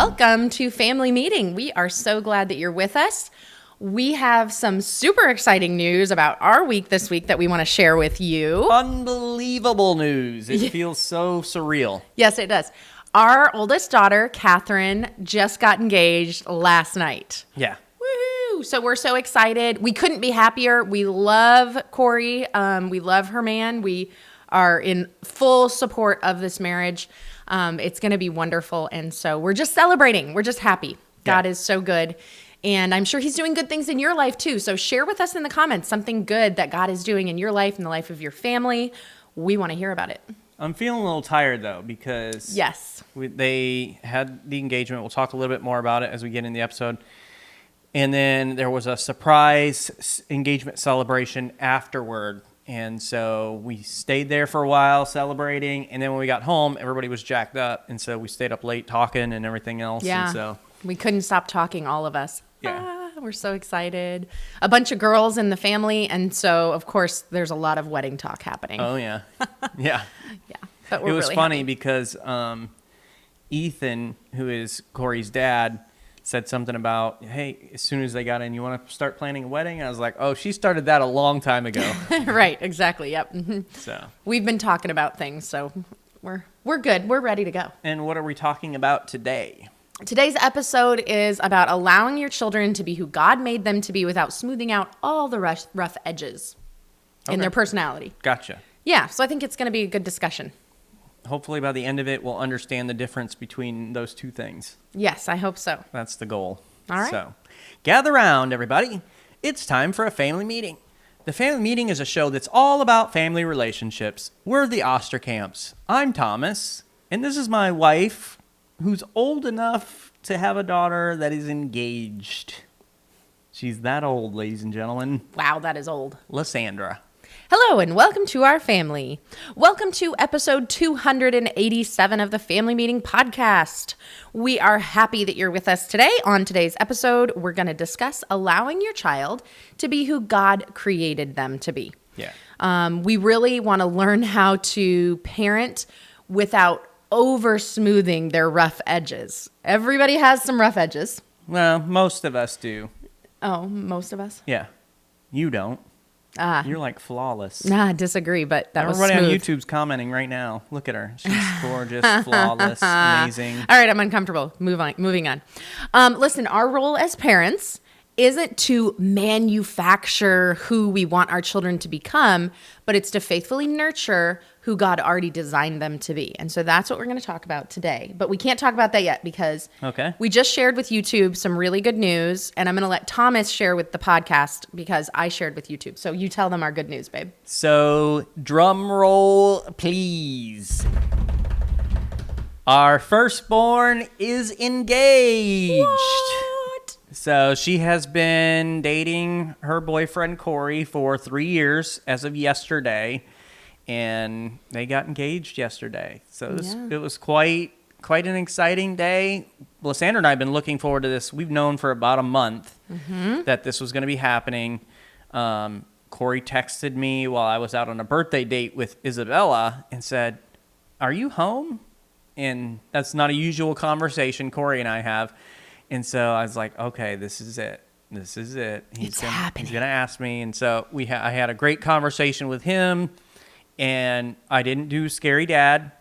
Welcome to Family Meeting. We are so glad that you're with us. We have some super exciting news about our week this week that we want to share with you. Unbelievable news. It feels so surreal. Yes, it does. Our oldest daughter, Catherine, just got engaged last night. Yeah. Woohoo! So we're so excited. We couldn't be happier. We love Corey. We love her man. We are in full support of this marriage. It's going to be wonderful. And so we're just celebrating. We're just happy. God is so good. And I'm sure he's doing good things in your life too. So share with us in the comments something good that God is doing in your life and the life of your family. We want to hear about it. I'm feeling a little tired though because they had the engagement. We'll talk a little bit more about it as we get in the episode. And then there was a surprise engagement celebration afterward. And so we stayed there for a while celebrating. And then when we got home, everybody was jacked up. And so we stayed up late talking and everything else. Yeah. And so we couldn't stop talking, all of us. Yeah. We're so excited. A bunch of girls in the family. And so, of course, there's a lot of wedding talk happening. Oh, yeah. Yeah. Yeah. But we're it was really funny happy. because Ethan, who is Corey's dad, said something about, hey, as soon as they got in, you want to start planning a wedding? I was like, oh, she started that a long time ago. Right. Exactly. Yep. Mm-hmm. So we've been talking about things. So we're good. We're ready to go. And what are we talking about today? Today's episode is about allowing your children to be who God made them to be without smoothing out all the rough edges in their personality. Gotcha. Yeah, so I think it's going to be a good discussion. Hopefully by the end of it, we'll understand the difference between those two things. Yes, I hope so. That's the goal. All right. So gather round, everybody. It's time for a family meeting. The Family Meeting is a show that's all about family relationships. We're the Osterkamps. I'm Thomas, and this is my wife, who's old enough to have a daughter that is engaged. She's that old, ladies and gentlemen. Wow, that is old. Lysandra. Hello, and welcome to our family. Welcome to episode 287 of the Family Meeting podcast. We are happy that you're with us today. On today's episode, we're going to discuss allowing your child to be who God created them to be. Yeah. We really want to learn how to parent without over smoothing their rough edges. Everybody has some rough edges. Well, most of us do. Oh, most of us? Yeah. You don't. You're like flawless. Nah, I disagree, but that was Everybody smooth. on YouTube's commenting right now. Look at her. She's gorgeous, flawless, amazing. All right, I'm uncomfortable. Moving on. Listen, our role as parents isn't to manufacture who we want our children to become, but it's to faithfully nurture who God already designed them to be. And so that's what we're going to talk about today. But we can't talk about that yet because we just shared with YouTube some really good news, and I'm going to let Thomas share with the podcast because I shared with YouTube. So you tell them our good news, babe. So, drum roll, please. Our firstborn is engaged. What? So she has been dating her boyfriend Corey for 3 years as of yesterday, and they got engaged yesterday. So it was quite an exciting day. Lysandra and I have been looking forward to this. We've known for about a month that this was going to be happening. Corey texted me while I was out on a birthday date with Isabella and said, "Are you home?" And that's not a usual conversation Corey and I have. And so I was like, okay, this is it. This is it. It's happening. He's going to ask me. And so I had a great conversation with him, and I didn't do scary dad.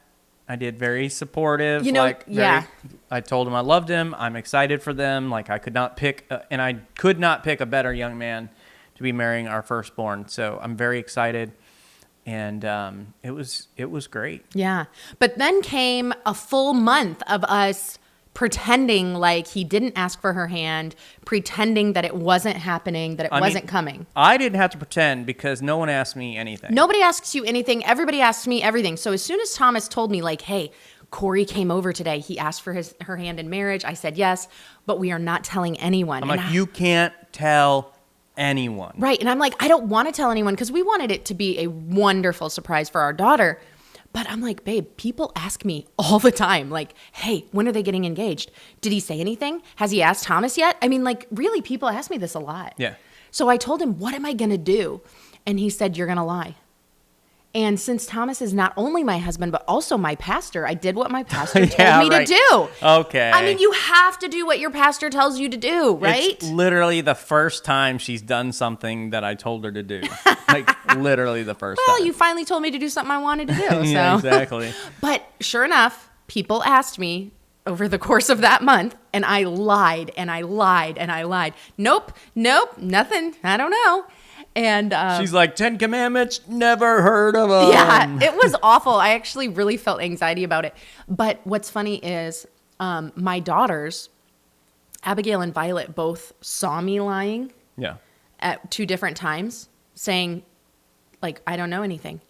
I did very supportive. I told him I loved him. I'm excited for them. Like I could not pick a better young man to be marrying our firstborn. So I'm very excited. And it was great. Yeah. But then came a full month of us pretending like he didn't ask for her hand, pretending that it wasn't happening, that it wasn't coming. I didn't have to pretend because no one asked me anything. Nobody asks you anything. Everybody asks me everything. So as soon as Thomas told me like, hey, Corey came over today, he asked for her hand in marriage. I said yes, but we are not telling anyone. I'm like, you can't tell anyone. Right. And I'm like, I don't want to tell anyone because we wanted it to be a wonderful surprise for our daughter. But I'm like, babe, people ask me all the time, like, hey, when are they getting engaged? Did he say anything? Has he asked Thomas yet? I mean, like, really, people ask me this a lot. Yeah. So I told him, what am I going to do? And he said, you're going to lie. And since Thomas is not only my husband, but also my pastor, I did what my pastor told Yeah, me right. to do. Okay. I mean, you have to do what your pastor tells you to do, right? It's literally the first time she's done something that I told her to do. Like, literally the first time. Well, you finally told me to do something I wanted to do. Yeah, So. exactly. But sure enough, people asked me over the course of that month, and I lied and I lied and I lied. Nope, nothing. I don't know. And she's like, 10 Commandments, never heard of them. yeah, it was awful. I actually really felt anxiety about it. But what's funny is my daughters, Abigail and Violet, both saw me lying at 2 different times, saying, like, I don't know anything.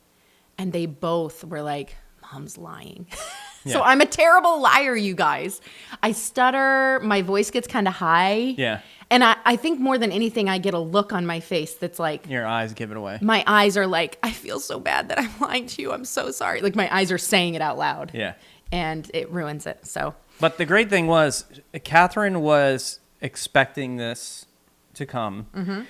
And they both were like, Mom's lying. So I'm a terrible liar, you guys. I stutter. My voice gets kind of high. Yeah. And I think more than anything, I get a look on my face that's like... Your eyes give it away. My eyes are like, I feel so bad that I'm lying to you. I'm so sorry. Like, my eyes are saying it out loud. Yeah. And it ruins it, so... But the great thing was, Catherine was expecting this to come. Mm-hmm.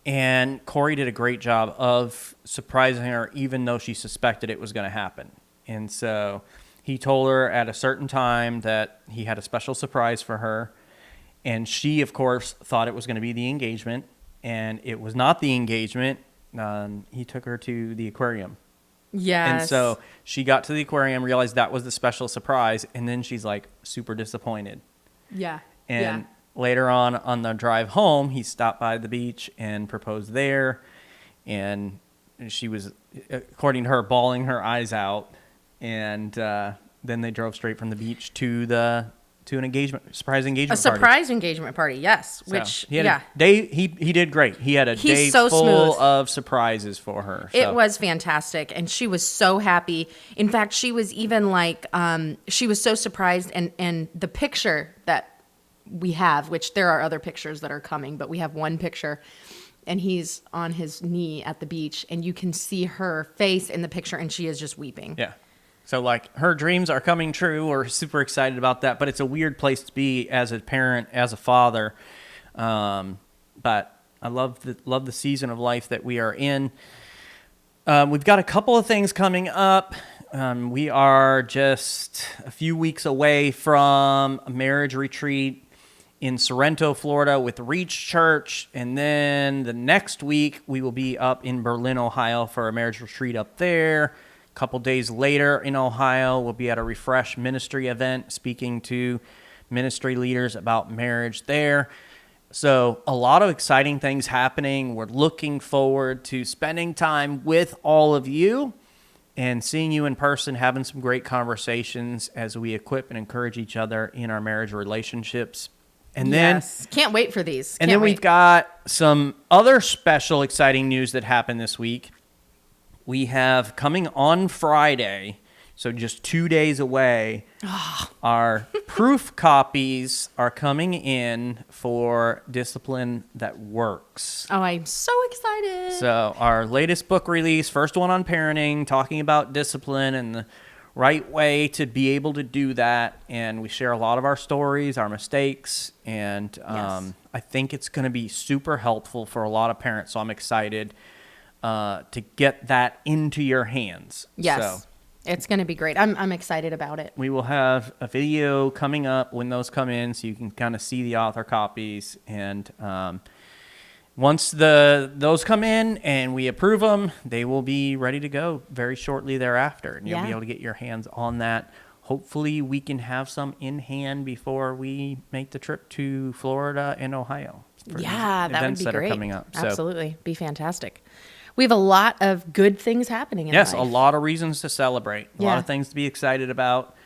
And Corey did a great job of surprising her, even though she suspected it was going to happen. And so he told her at a certain time that he had a special surprise for her. And she, of course, thought it was going to be the engagement. And it was not the engagement. He took her to the aquarium. Yes. And so she got to the aquarium, realized that was the special surprise. And then she's like super disappointed. Yeah. And later on the drive home, he stopped by the beach and proposed there. And she was, according to her, bawling her eyes out. And then they drove straight from the beach to an engagement, surprise engagement party. A surprise engagement party, yes. So Which, he did great. He had a day so full smooth. of surprises for her. So. It was fantastic, and she was so happy. In fact, she was even like, she was so surprised, and the picture that we have, which there are other pictures that are coming, but we have one picture, and he's on his knee at the beach, and you can see her face in the picture, and she is just weeping. Yeah. So, like, her dreams are coming true. We're super excited about that. But it's a weird place to be as a parent, as a father. But I love the season of life that we are in. We've got a couple of things coming up. We are just a few weeks away from a marriage retreat in Sorrento, Florida with Reach Church. And then the next week, we will be up in Berlin, Ohio for a marriage retreat up there. A couple days later in Ohio, we'll be at a Refresh ministry event speaking to ministry leaders about marriage there. So a lot of exciting things happening. We're looking forward to spending time with all of you and seeing you in person, having some great conversations as we equip and encourage each other in our marriage relationships. And then, can't wait for these. And then we've got some other special, exciting news that happened this week. We have coming on Friday, so just 2 days away, our proof copies are coming in for Discipline That Works. Oh, I'm so excited. So our latest book release, first one on parenting, talking about discipline and the right way to be able to do that. And we share a lot of our stories, our mistakes, and I think it's going to be super helpful for a lot of parents. So I'm excited to get that into your hands. Yes, so, it's going to be great. I'm excited about it. We will have a video coming up when those come in, so you can kind of see the author copies. And once those come in and we approve them, they will be ready to go very shortly thereafter. And you'll be able to get your hands on that. Hopefully we can have some in hand before we make the trip to Florida and Ohio. Yeah, that would be great. Are coming up. Absolutely. Be fantastic. We have a lot of good things happening in life. Yes, a lot of reasons to celebrate. A lot of things to be excited about,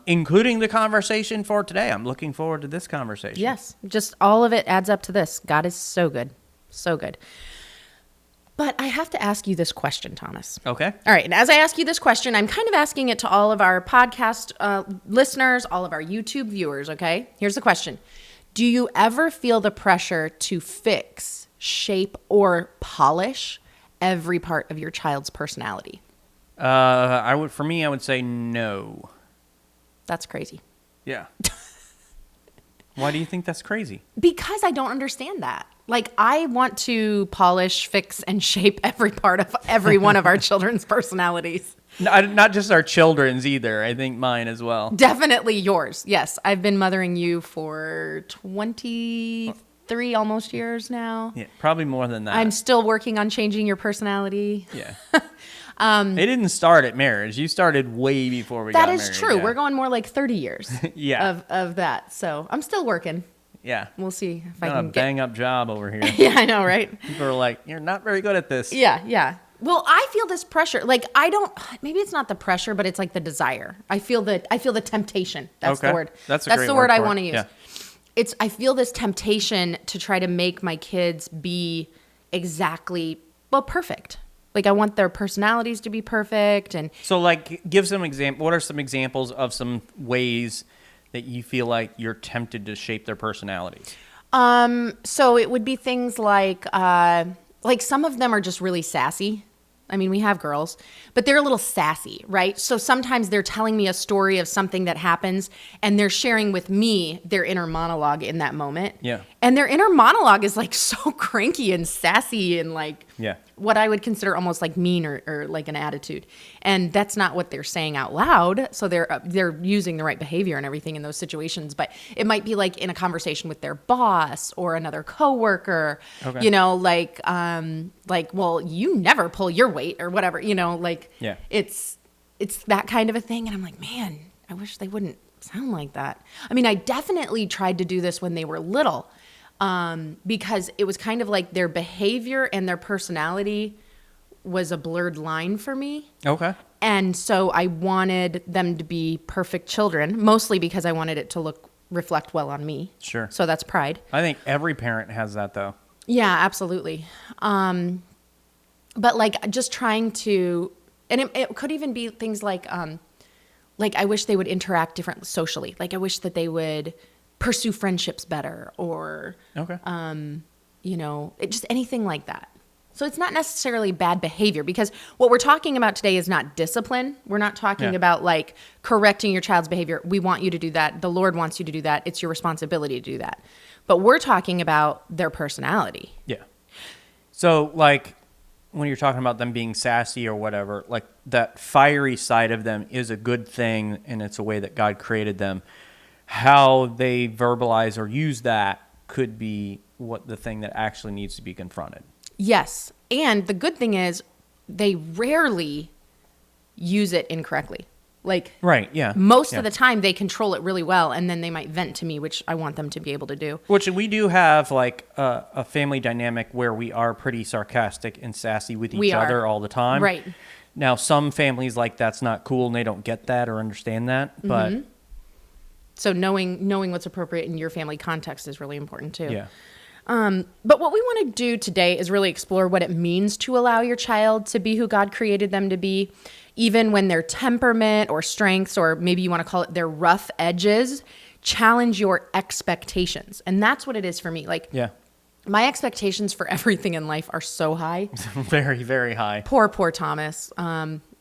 including the conversation for today. I'm looking forward to this conversation. Yes, just all of it adds up to this. God is so good. So good. But I have to ask you this question, Thomas. Okay. All right. And as I ask you this question, I'm kind of asking it to all of our podcast listeners, all of our YouTube viewers, okay? Here's the question. Do you ever feel the pressure to fix, shape, or polish every part of your child's personality? I would say no. That's crazy. Yeah. Why do you think that's crazy? Because I don't understand that. Like, I want to polish, fix, and shape every part of every one of our children's personalities. Not just our children's either. I think mine as well. Definitely yours. Yes. I've been mothering you for 23 almost years now. Yeah, probably more than that. I'm still working on changing your personality. Yeah. It didn't start at marriage. You started way before we got married. That is true. Yeah. We're going more like 30 years Yeah. of that. So I'm still working. Yeah. We'll see if I Got can a bang up job over here. Yeah, I know, right? People are like, you're not very good at this. Yeah. Well, I feel this pressure. Like, maybe it's not the pressure, but it's like the desire. I feel the temptation. That's the word. That's the word word I for it. want to use. Yeah. I feel this temptation to try to make my kids be exactly, perfect. Like, I want their personalities to be perfect. And So, like, give some example. What are some examples of some ways that you feel like you're tempted to shape their personalities? so it would be things like some of them are just really sassy. I mean, we have girls, but they're a little sassy, right? So sometimes they're telling me a story of something that happens and they're sharing with me their inner monologue in that moment. Yeah. And their inner monologue is like so cranky and sassy and like what I would consider almost like mean or like an attitude. And that's not what they're saying out loud. So they're using the right behavior and everything in those situations. But it might be like in a conversation with their boss or another coworker, Okay. you know, well, you never pull your weight or whatever, you know, like it's that kind of a thing. And I'm like, man, I wish they wouldn't sound like that. I mean, I definitely tried to do this when they were little. Because it was kind of like their behavior and their personality was a blurred line for me. Okay. And so I wanted them to be perfect children, mostly because I wanted it to reflect well on me. Sure. So that's pride. I think every parent has that, though. Yeah, absolutely. But like just trying to, and it could even be things like I wish they would interact differently socially. Like I wish that they would pursue friendships better or, you know, just anything like that. So it's not necessarily bad behavior because what we're talking about today is not discipline. We're not talking about like correcting your child's behavior. We want you to do that. The Lord wants you to do that. It's your responsibility to do that. But we're talking about their personality. Yeah. So like when you're talking about them being sassy or whatever, like that fiery side of them is a good thing and it's a way that God created them. How they verbalize or use that could be what the thing that actually needs to be confronted. Yes. And the good thing is they rarely use it incorrectly. Like most of the time they control it really well and then they might vent to me, which I want them to be able to do. Which we do have like a family dynamic where we are pretty sarcastic and sassy with each other all the time. Right. Now, some families like that's not cool and they don't get that or understand that, but... Mm-hmm. So knowing what's appropriate in your family context is really important too. Yeah. But what we want to do today is really explore what it means to allow your child to be who God created them to be, even when their temperament or strengths, or maybe you want to call it their rough edges, challenge your expectations. And that's what it is for me. Like, my expectations for everything in life are so high. Very, very high. Poor Thomas.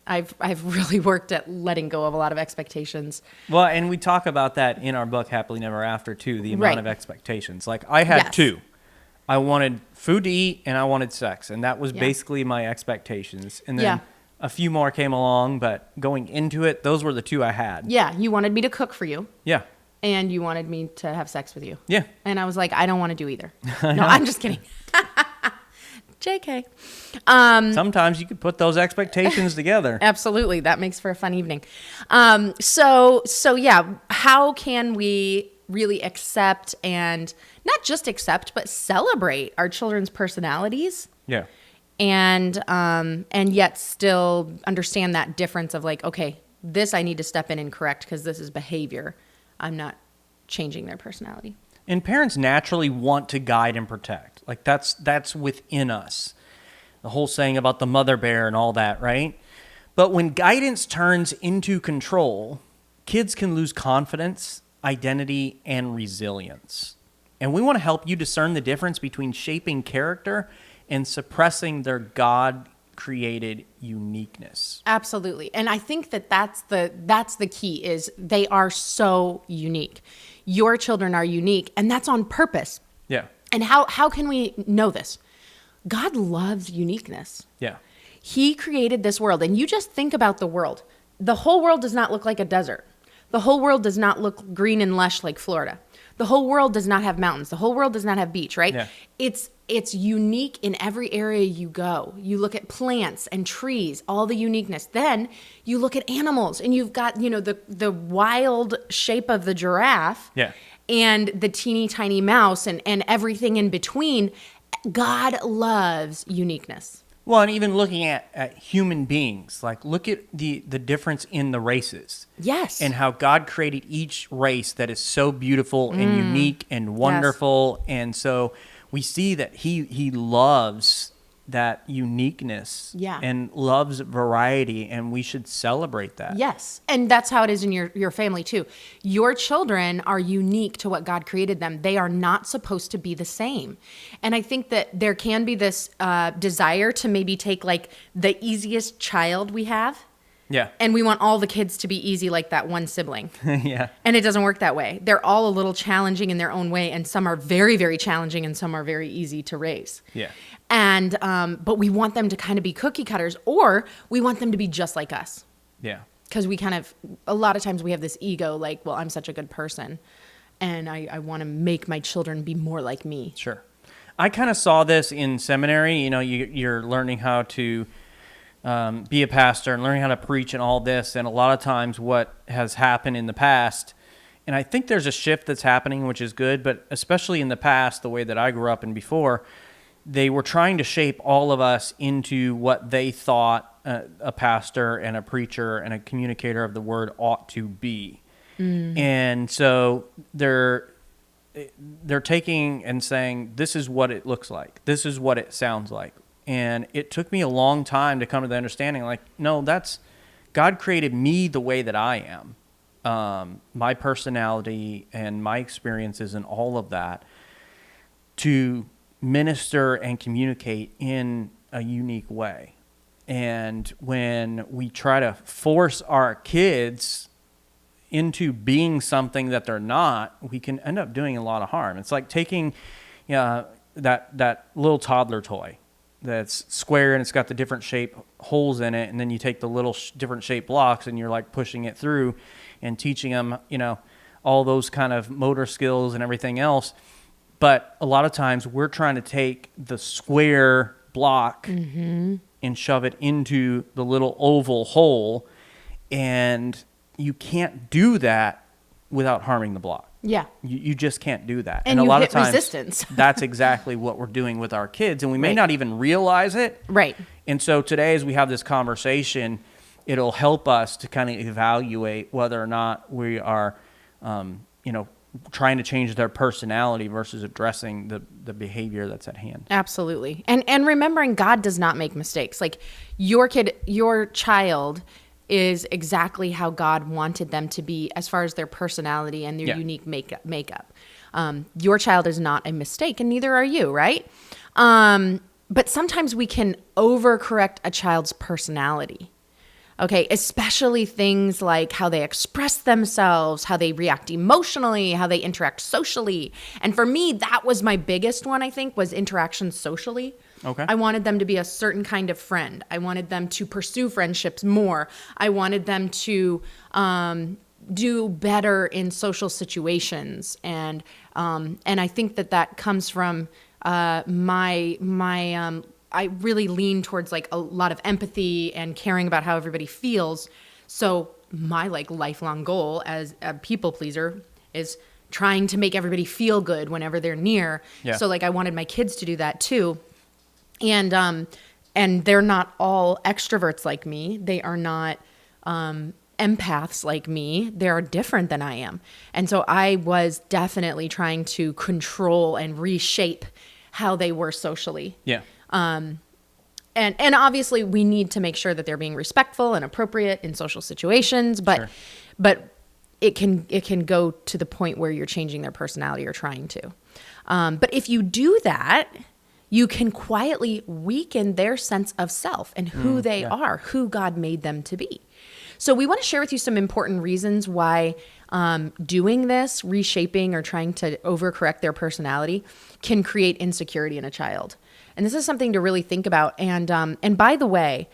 I've really worked at letting go of a lot of expectations. Well, and we talk about that in our book, Happily Never After, too, the amount of expectations. Like, I had two. I wanted food to eat, and I wanted sex, and that was basically my expectations. And then a few more came along, but going into it, those were the two I had. Yeah, you wanted me to cook for you. Yeah. And you wanted me to have sex with you. Yeah. And I was like, I don't want to do either. No, I'm just kidding. JK. Sometimes you could put those expectations together. Absolutely. That makes for a fun evening. So yeah, how can we really accept and not just accept, but celebrate our children's personalities? Yeah. And yet still understand that difference of like, okay, this I need to step in and correct because this is behavior. I'm not changing their personality. And parents naturally want to guide and protect. Like that's within us. The whole saying about the mother bear and all that, right? But when guidance turns into control, kids can lose confidence, identity, and resilience. And we want to help you discern the difference between shaping character and suppressing their God-created uniqueness. Absolutely. And I think that's the key is they are so unique. your children are unique, and that's on purpose. Yeah. And how can we know this? God loves uniqueness. Yeah. He created this world, and you just think about the world. The whole world does not look like a desert. The whole world does not look green and lush like Florida. The whole world does not have mountains. The whole world does not have beach, right? Yeah. It's unique in every area you go. You look at plants and trees, all the uniqueness. Then you look at animals, and you've got, the wild shape of the giraffe. Yeah. And the teeny tiny mouse and everything in between. God loves uniqueness. Well, and even looking at human beings, like look at the difference in the races. Yes. And how God created each race that is so beautiful and unique and wonderful. Yes. And so we see that he loves that uniqueness, and loves variety, and we should celebrate that. Yes. And that's how it is in your family too. Your children are unique to what God created them. They are not supposed to be the same. And I think that there can be this desire to maybe take like the easiest child we have. Yeah. And we want all the kids to be easy like that one sibling. Yeah. And it doesn't work that way. They're all a little challenging in their own way, and some are very, very challenging, and some are very easy to raise. Yeah. And but we want them to kind of be cookie cutters, or we want them to be just like us. Yeah. Because we kind of, a lot of times we have this ego, like, well, I'm such a good person, and I want to make my children be more like me. Sure. I kind of saw this in seminary. You're learning how to be a pastor and learning how to preach and all this. And a lot of times what has happened in the past, and I think there's a shift that's happening, which is good, but especially in the past, the way that I grew up and before, they were trying to shape all of us into what they thought a pastor and a preacher and a communicator of the word ought to be. And so they're taking and saying, this is what it looks like. This is what it sounds like. And it took me a long time to come to the understanding, like, no, God created me the way that I am, my personality and my experiences and all of that, to minister and communicate in a unique way. And when we try to force our kids into being something that they're not, we can end up doing a lot of harm. It's like taking that little toddler toy that's square and it's got the different shape holes in it, and then you take the little different shape blocks and you're like pushing it through and teaching them, all those kind of motor skills and everything else. But a lot of times we're trying to take the square block and shove it into the little oval hole, and you can't do that without harming the block. Yeah. You just can't do that. And a you lot hit of times resistance. That's exactly what we're doing with our kids, and we may Right. not even realize it. Right. And so today, as we have this conversation, it'll help us to kind of evaluate whether or not we are, trying to change their personality versus addressing the behavior that's at hand. Absolutely. And remembering God does not make mistakes. Like your child is exactly how God wanted them to be as far as their personality and their unique makeup. Your child is not a mistake, and neither are you, right? But sometimes we can overcorrect a child's personality. Okay, especially things like how they express themselves, how they react emotionally, how they interact socially. And for me, that was my biggest one, I think, was interaction socially. Okay. I wanted them to be a certain kind of friend. I wanted them to pursue friendships more. I wanted them to do better in social situations. And I think that comes from I really lean towards like a lot of empathy and caring about how everybody feels. So my like lifelong goal as a people pleaser is trying to make everybody feel good whenever they're near. Yeah. So like I wanted my kids to do that too. And they're not all extroverts like me. They are not empaths like me. They are different than I am. And so I was definitely trying to control and reshape how they were socially. Yeah. And obviously we need to make sure that they're being respectful and appropriate in social situations, but it can go to the point where you're changing their personality or trying to. But if you do that, you can quietly weaken their sense of self and who they are, who God made them to be. So we want to share with you some important reasons why doing this, reshaping or trying to overcorrect their personality, can create insecurity in a child. And this is something to really think about. And by the way,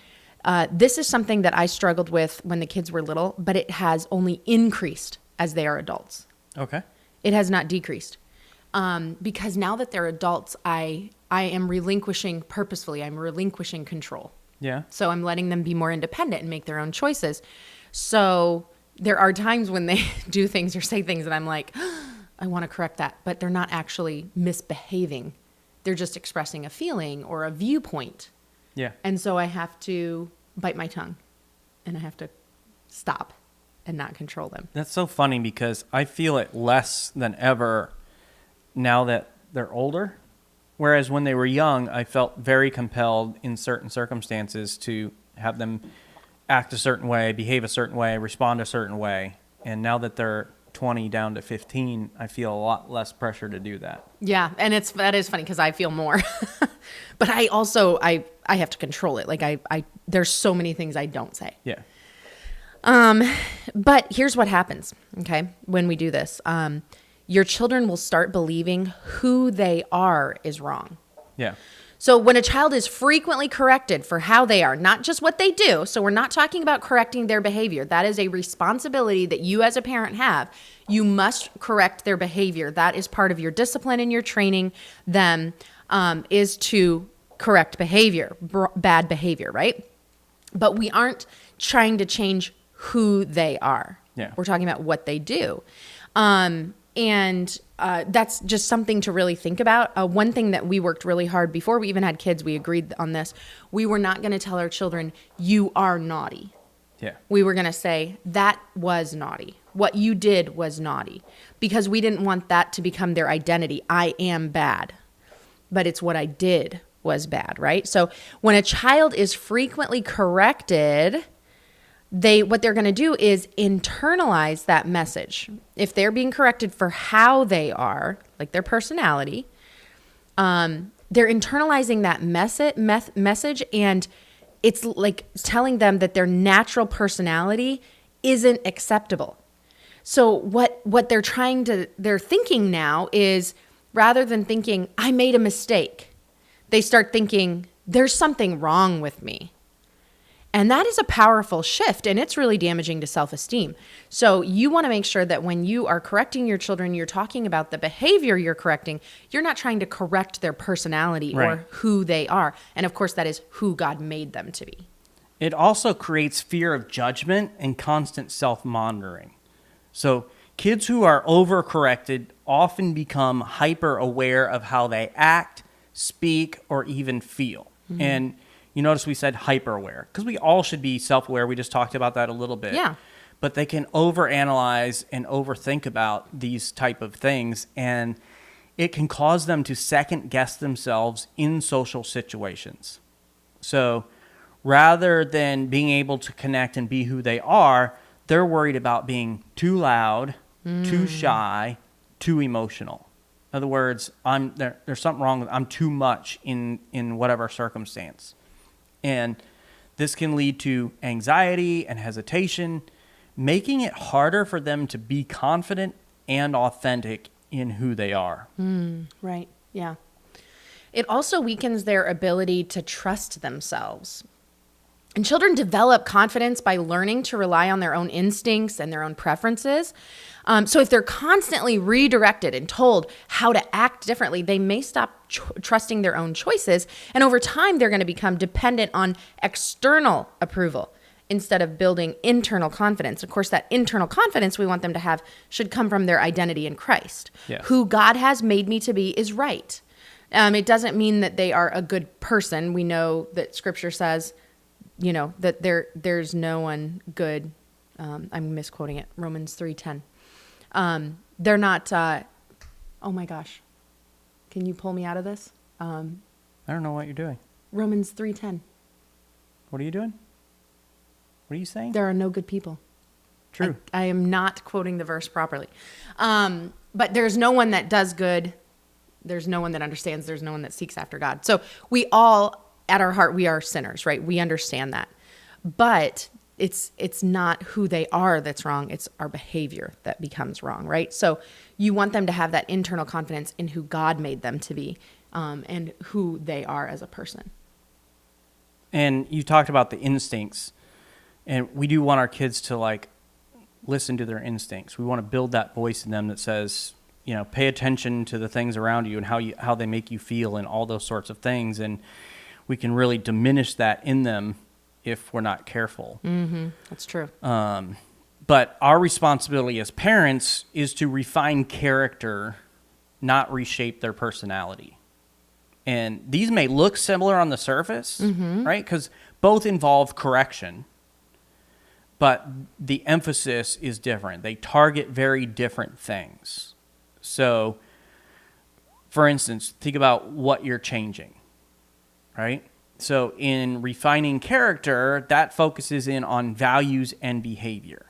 this is something that I struggled with when the kids were little, but it has only increased as they are adults. Okay. It has not decreased. Because now that they're adults, I am relinquishing purposefully. I'm relinquishing control. Yeah. So I'm letting them be more independent and make their own choices. So there are times when they do things or say things and I'm like, I want to correct that, but they're not actually misbehaving. They're just expressing a feeling or a viewpoint. Yeah. And so I have to bite my tongue and I have to stop and not control them. That's so funny because I feel it less than ever now that they're older. Whereas when they were young, I felt very compelled in certain circumstances to have them act a certain way, behave a certain way, respond a certain way. And now that they're 20 down to 15, I feel a lot less pressure to do that. Yeah, and that is funny because I feel more. But I also I have to control it. Like I there's so many things I don't say. Yeah. But here's what happens, okay? When we do this, your children will start believing who they are is wrong. Yeah. So when a child is frequently corrected for how they are, not just what they do, so we're not talking about correcting their behavior. That is a responsibility that you as a parent have. You must correct their behavior. That is part of your discipline and your training them, is to correct behavior, bad behavior, right? But we aren't trying to change who they are. Yeah. We're talking about what they do. And that's just something to really think about. One thing that we worked really hard before we even had kids, we agreed on this. We were not going to tell our children, you are naughty. Yeah. We were going to say, that was naughty. What you did was naughty. Because we didn't want that to become their identity. I am bad. But it's what I did was bad, right? So when a child is frequently corrected, what they're going to do is internalize that message. If they're being corrected for how they are, like their personality, they're internalizing that message, and it's like telling them that their natural personality isn't acceptable. So what they're thinking now is, rather than thinking, I made a mistake, they start thinking, there's something wrong with me. And that is a powerful shift, and it's really damaging to self-esteem. So you want to make sure that when you are correcting your children, you're talking about the behavior you're correcting. You're not trying to correct their personality or who they are. And of course, that is who God made them to be. It also creates fear of judgment and constant self-monitoring. So kids who are overcorrected often become hyper-aware of how they act, speak, or even feel. Mm-hmm. And you notice we said hyper-aware because we all should be self-aware. We just talked about that a little bit. Yeah. But they can overanalyze and overthink about these type of things, and it can cause them to second-guess themselves in social situations. So rather than being able to connect and be who they are, they're worried about being too loud, too shy, too emotional. In other words, there's something wrong. I'm too much in whatever circumstance. And this can lead to anxiety and hesitation, making it harder for them to be confident and authentic in who they are. Right. Yeah. It also weakens their ability to trust themselves. And children develop confidence by learning to rely on their own instincts and their own preferences. So if they're constantly redirected and told how to act differently, they may stop trusting their own choices. And over time, they're going to become dependent on external approval instead of building internal confidence. Of course, that internal confidence we want them to have should come from their identity in Christ. Yes. Who God has made me to be is right. It doesn't mean that they are a good person. We know that Scripture says, that there's no one good. I'm misquoting it. Romans 3:10. They're not, oh my gosh. Can you pull me out of this? I don't know what you're doing. Romans 3:10. What are you doing? What are you saying? There are no good people. True. I am not quoting the verse properly. But there's no one that does good. There's no one that understands. There's no one that seeks after God. So we all, at our heart, we are sinners, right? We understand that. But it's not who they are that's wrong. It's our behavior that becomes wrong, right? So you want them to have that internal confidence in who God made them to be, and who they are as a person. And you talked about the instincts, and we do want our kids to like listen to their instincts. We want to build that voice in them that says, pay attention to the things around you and how they make you feel and all those sorts of things. And we can really diminish that in them if we're not careful. Mm-hmm. That's true. But our responsibility as parents is to refine character, not reshape their personality. And these may look similar on the surface, right? Because both involve correction, but the emphasis is different. They target very different things. So, for instance, think about what you're changing, right? So in refining character, that focuses in on values and behavior.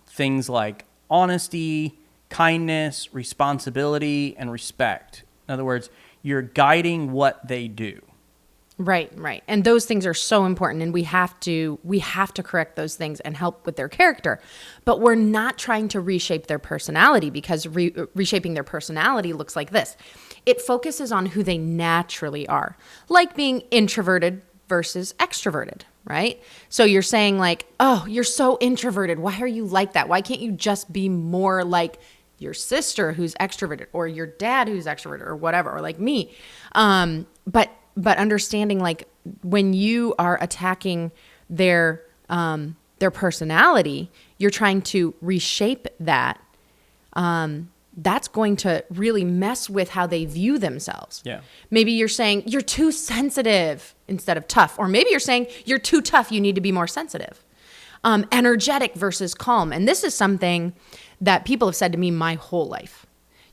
Things like honesty, kindness, responsibility, and respect. In other words, you're guiding what they do. Right. And those things are so important, and we have to correct those things and help with their character. But we're not trying to reshape their personality, because reshaping their personality looks like this. It focuses on who they naturally are, like being introverted versus extroverted, right? So you're saying like, oh, you're so introverted. Why are you like that? Why can't you just be more like your sister who's extroverted, or your dad who's extroverted, or whatever, or like me? But understanding, like, when you are attacking their personality, you're trying to reshape that. That's going to really mess with how they view themselves. Yeah. Maybe you're saying you're too sensitive instead of tough, or maybe you're saying you're too tough. You need to be more sensitive. Energetic versus calm, and this is something that people have said to me my whole life.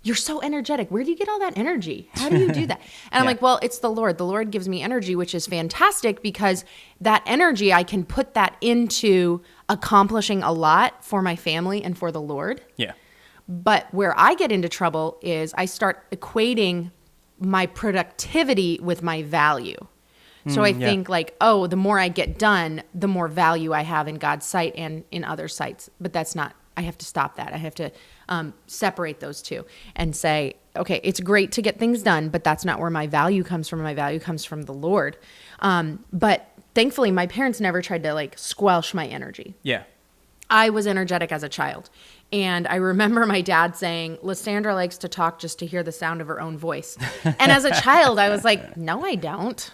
You're so energetic. Where do you get all that energy? How do you do that? And I'm like, well, it's the Lord. The Lord gives me energy, which is fantastic, because that energy, I can put that into accomplishing a lot for my family and for the Lord. Yeah. But where I get into trouble is I start equating my productivity with my value. So I think like, oh, the more I get done, the more value I have in God's sight and in other sights. But that's not, I have to stop that. I have to separate those two and say, okay, it's great to get things done, but that's not where my value comes from. My value comes from the Lord. But thankfully, my parents never tried to like squelch my energy. Yeah. I was energetic as a child. And I remember my dad saying, Lysandra likes to talk just to hear the sound of her own voice. And as a child, I was like, no, I don't.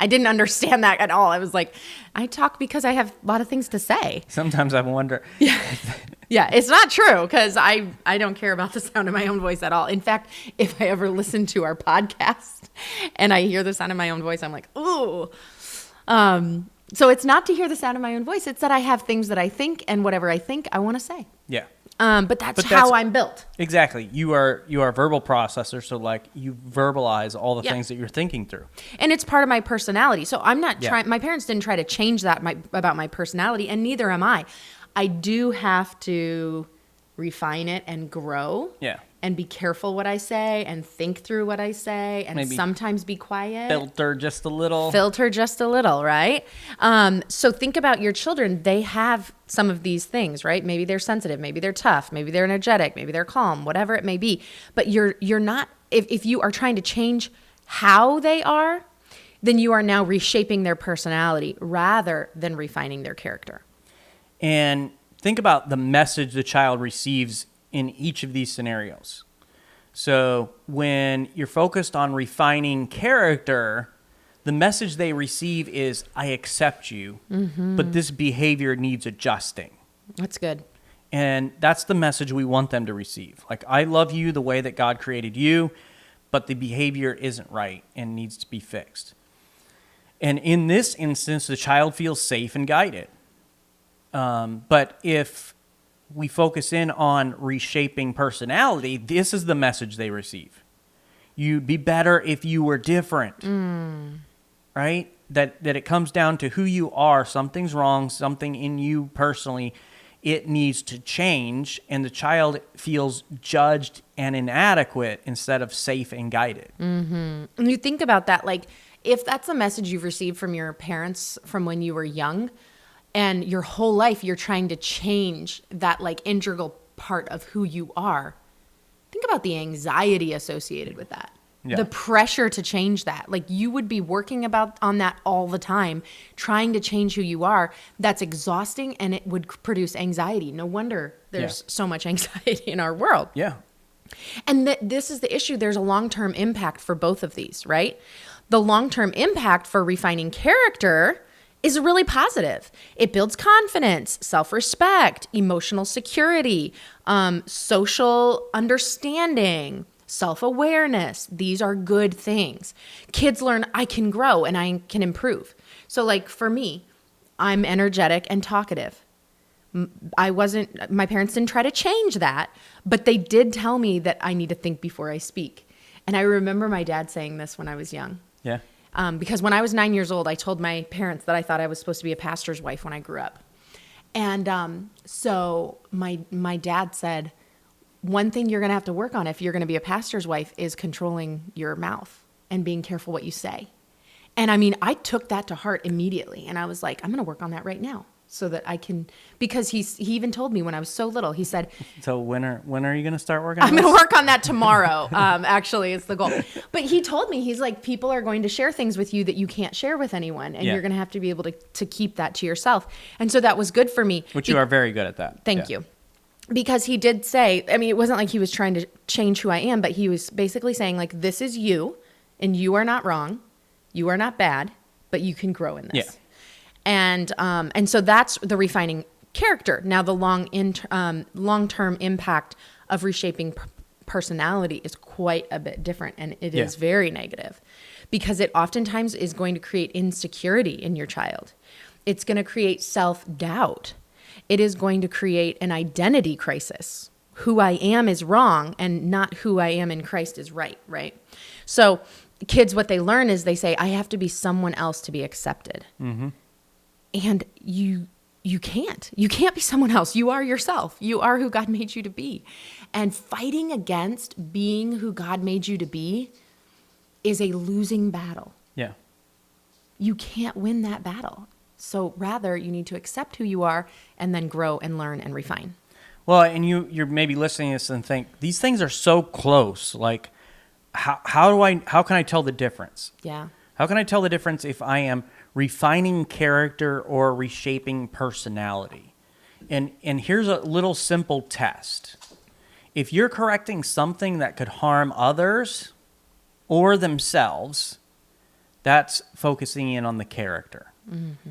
I didn't understand that at all. I was like, I talk because I have a lot of things to say. Sometimes I wonder. Yeah, it's not true, because I don't care about the sound of my own voice at all. In fact, if I ever listen to our podcast and I hear the sound of my own voice, I'm like, ooh. So it's not to hear the sound of my own voice. It's that I have things that I think, and whatever I think, I want to say. Yeah. But that's how I'm built. Exactly. You are a verbal processor, so like you verbalize all the things that you're thinking through. And it's part of my personality. So I'm not trying, my parents didn't try to change that about my personality, and neither am I. I do have to refine it and grow. Yeah. And be careful what I say, and think through what I say, and maybe sometimes be quiet. Filter just a little, right? So think about your children. They have some of these things, right? Maybe they're sensitive, maybe they're tough, maybe they're energetic, maybe they're calm, whatever it may be. But you're not, if you are trying to change how they are, then you are now reshaping their personality rather than refining their character. And think about the message the child receives in each of these scenarios. So when you're focused on refining character, the message they receive is, I accept you, but this behavior needs adjusting. That's good. And that's the message we want them to receive. Like, I love you the way that God created you, but the behavior isn't right and needs to be fixed. And in this instance, the child feels safe and guided. But if we focus in on reshaping personality, this is the message they receive. You'd be better if you were different, right? That it comes down to who you are. Something's wrong, something in you personally, it needs to change, and the child feels judged and inadequate instead of safe and guided. And you think about that, like, if that's a message you've received from your parents from when you were young, and your whole life you're trying to change that like integral part of who you are, think about the anxiety associated with that. Yeah. The pressure to change that. Like you would be working on that all the time, trying to change who you are. That's exhausting and it would produce anxiety. No wonder there's so much anxiety in our world. Yeah. And this is the issue. There's a long-term impact for both of these, right? The long-term impact for refining character is really positive. It builds confidence, self-respect, emotional security, social understanding, self-awareness. These are good things. Kids learn I can grow and I can improve. So like for me, I'm energetic and talkative. My parents didn't try to change that, but they did tell me that I need to think before I speak. And I remember my dad saying this when I was young. Yeah. Because when I was 9 years old, I told my parents that I thought I was supposed to be a pastor's wife when I grew up. And so my dad said, one thing you're going to have to work on if you're going to be a pastor's wife is controlling your mouth and being careful what you say. And I mean, I took that to heart immediately. And I was like, I'm going to work on that right now so that I can, because he even told me when I was so little, he said, so when are you going to start working on I'm this? going to work on that tomorrow. Actually, it's the goal. But he told me, he's like, people are going to share things with you that you can't share with anyone. And you're going to have to be able to keep that to yourself. And so that was good for me. Which you are very good at that. Thank you. Because he did say, I mean, it wasn't like he was trying to change who I am, but he was basically saying like, this is you and you are not wrong. You are not bad, but you can grow in this. Yeah. And so that's the refining character. Now the long-term impact of reshaping personality is quite a bit different, and it is very negative because it oftentimes is going to create insecurity in your child. It's going to create self-doubt. It is going to create an identity crisis. Who I am is wrong and not who I am in Christ is right, right? So kids, what they learn is they say, I have to be someone else to be accepted. Mm-hmm. And you can't. You can't be someone else. You are yourself. You are who God made you to be. And fighting against being who God made you to be is a losing battle. Yeah. You can't win that battle. So rather, you need to accept who you are and then grow and learn and refine. Well, and you're maybe listening to this and think, these things are so close. Like, how can I tell the difference? Yeah. How can I tell the difference if I am refining character or reshaping personality? And here's a little simple test. If you're correcting something that could harm others or themselves, that's focusing in on the character. Mm-hmm.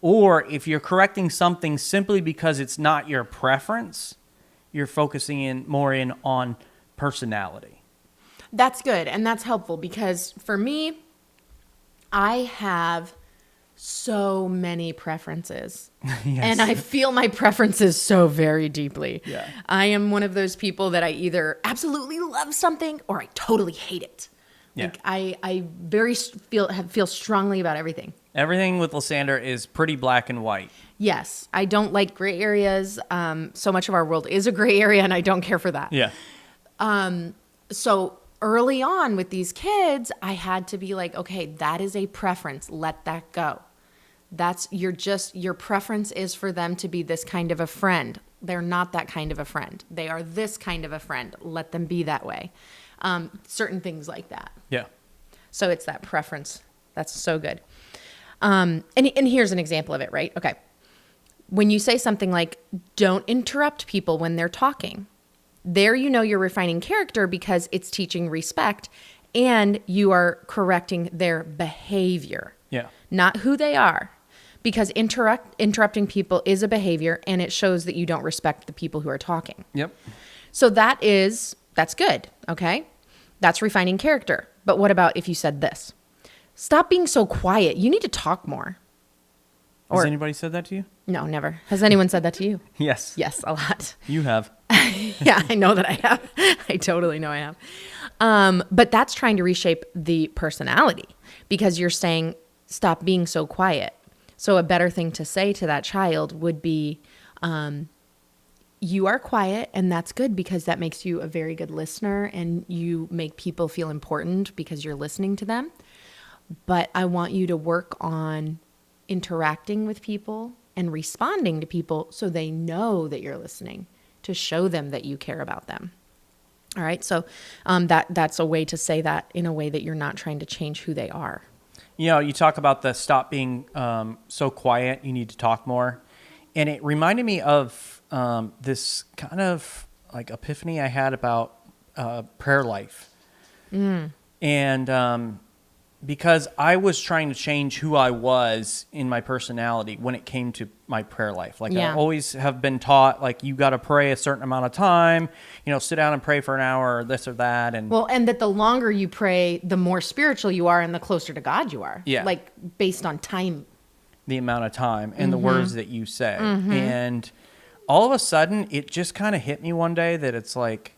Or if you're correcting something simply because it's not your preference, you're focusing more on personality. That's good, and that's helpful because for me, I have so many preferences. Yes. And I feel my preferences so very deeply. Yeah. I am one of those people that I either absolutely love something or I totally hate it. Yeah. Like I feel strongly about everything. Everything with Lysander is pretty black and white. Yes. I don't like gray areas. So much of our world is a gray area, and I don't care for that. Yeah. So early on with these kids, I had to be like, okay, that is a preference. Let that go. Your preference is for them to be this kind of a friend. They're not that kind of a friend. They are this kind of a friend. Let them be that way. Certain things like that. Yeah. So it's that preference. That's so good. And here's an example of it, right? Okay. When you say something like, don't interrupt people when they're talking, there you're refining character because it's teaching respect and you are correcting their behavior. Yeah. Not who they are. Because interrupting people is a behavior and it shows that you don't respect the people who are talking. Yep. So that's good, okay? That's refining character. But what about if you said this? Stop being so quiet. You need to talk more. Has anybody said that to you? No, never. Has anyone said that to you? Yes. Yes, a lot. You have. Yeah, I know that I have. I totally know I have. But that's trying to reshape the personality because you're saying, stop being so quiet. So a better thing to say to that child would be, you are quiet and that's good because that makes you a very good listener and you make people feel important because you're listening to them. But I want you to work on interacting with people and responding to people so they know that you're listening, to show them that you care about them. All right. So that's a way to say that in a way that you're not trying to change who they are. You know, you talk about the stop being so quiet, you need to talk more. And it reminded me of this kind of like epiphany I had about prayer life. And because I was trying to change who I was in my personality when it came to my prayer life. Like I always have been taught, like, you got to pray a certain amount of time, you know, sit down and pray for an hour or this or that. And that the longer you pray, the more spiritual you are and the closer to God you are. Yeah. Like based on time. The amount of time and the words that you say. And all of a sudden it just kind of hit me one day that it's like,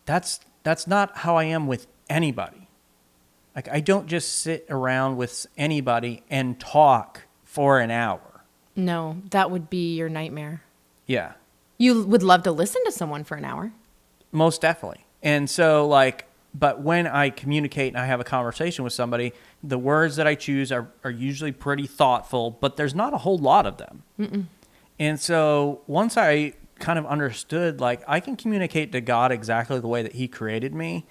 that's not how I am with anybody. Like, I don't just sit around with anybody and talk for an hour. No, that would be your nightmare. Yeah. You would love to listen to someone for an hour. Most definitely. And so, like, but when I communicate and I have a conversation with somebody, the words that I choose are usually pretty thoughtful, but there's not a whole lot of them. And so once I kind of understood, like, I can communicate to God exactly the way that he created me,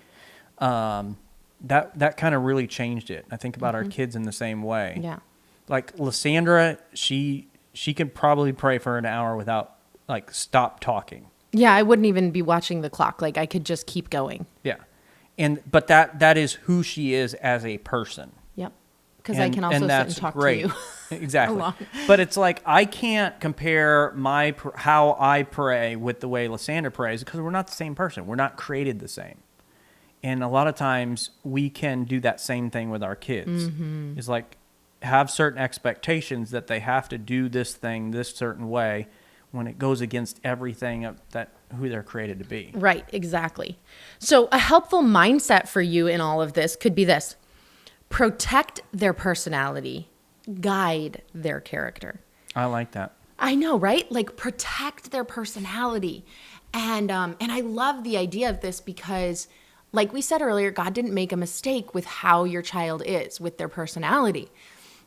that kind of really changed it. I think about our kids in the same way. Yeah. Like Lysandra, she could probably pray for an hour without, like, stop talking. Yeah, I wouldn't even be watching the clock. Like, I could just keep going. Yeah. But that is who she is as a person. Yep. Because I can also sit and talk to you. Exactly. But it's like, I can't compare how I pray with the way Lysandra prays because we're not the same person. We're not created the same. And a lot of times we can do that same thing with our kids. It's like, have certain expectations that they have to do this thing this certain way when it goes against everything that who they're created to be. Right, exactly. So a helpful mindset for you in all of this could be this: protect their personality, guide their character. I like that. I know, right? Like, protect their personality. And I love the idea of this because, like we said earlier, God didn't make a mistake with how your child is, with their personality,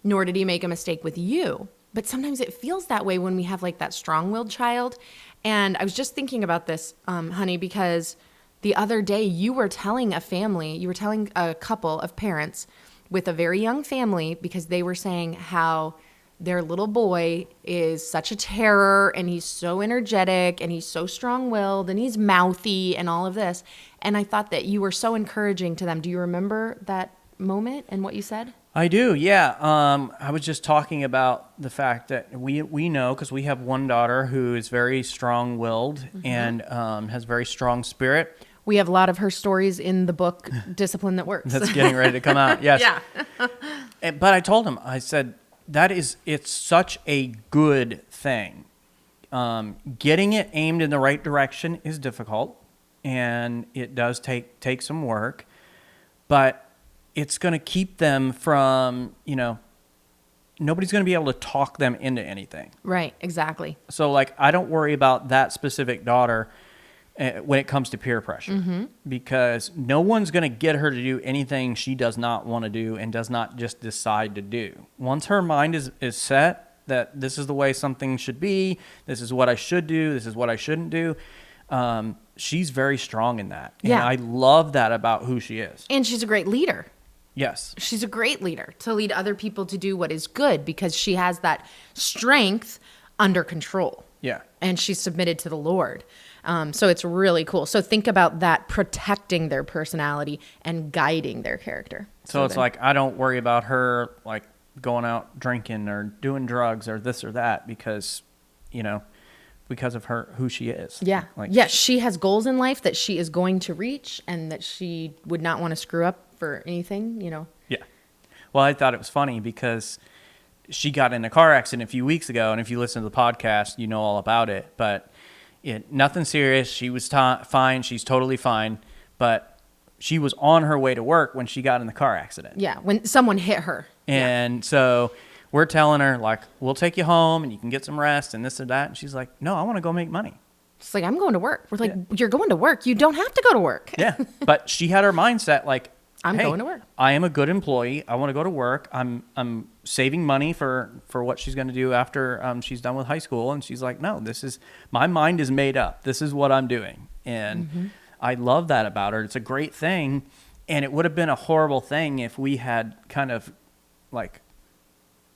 nor did he make a mistake with you. But sometimes it feels that way when we have like that strong-willed child. And I was just thinking about this, honey, because the other day you were telling a couple of parents with a very young family, because they were saying how their little boy is such a terror and he's so energetic and he's so strong-willed and he's mouthy and all of this. And I thought that you were so encouraging to them. Do you remember that moment and what you said? I do, yeah. I was just talking about the fact that we know, because we have one daughter who is very strong-willed and has very strong spirit. We have a lot of her stories in the book, Discipline That Works. That's getting ready to come out, yes. Yeah. But I told him, I said, it's such a good thing. Getting it aimed in the right direction is difficult, and it does take some work, but it's going to keep them from, nobody's going to be able to talk them into anything. Right, exactly. So, like, I don't worry about that specific daughter when it comes to peer pressure, because no one's going to get her to do anything she does not want to do and does not just decide to do. Once her mind is set that this is the way something should be, this is what I should do, this is what I shouldn't do, she's very strong in that. And I love that about who she is. And she's a great leader. Yes. She's a great leader to lead other people to do what is good, because she has that strength under control. Yeah. And she's submitted to the Lord. So it's really cool. So think about that, protecting their personality and guiding their character. So it's like, I don't worry about her like going out drinking or doing drugs or this or that because of who she is. Yeah. Yes, she has goals in life that she is going to reach and that she would not want to screw up for anything, Yeah. Well, I thought it was funny because she got in a car accident a few weeks ago, and if you listen to the podcast, you know all about it, but nothing serious. She was fine. She's totally fine, but she was on her way to work when she got in the car accident. Yeah, when someone hit her. And so we're telling her, like, we'll take you home and you can get some rest and this or that. And she's like, no, I want to go make money. She's like, I'm going to work. We're like, You're going to work. You don't have to go to work. Yeah. But she had her mindset like, I'm going to work. I am a good employee. I want to go to work. I'm saving money for what she's going to do after she's done with high school. And she's like, no, my mind is made up. This is what I'm doing. And I love that about her. It's a great thing. And it would have been a horrible thing if we had kind of like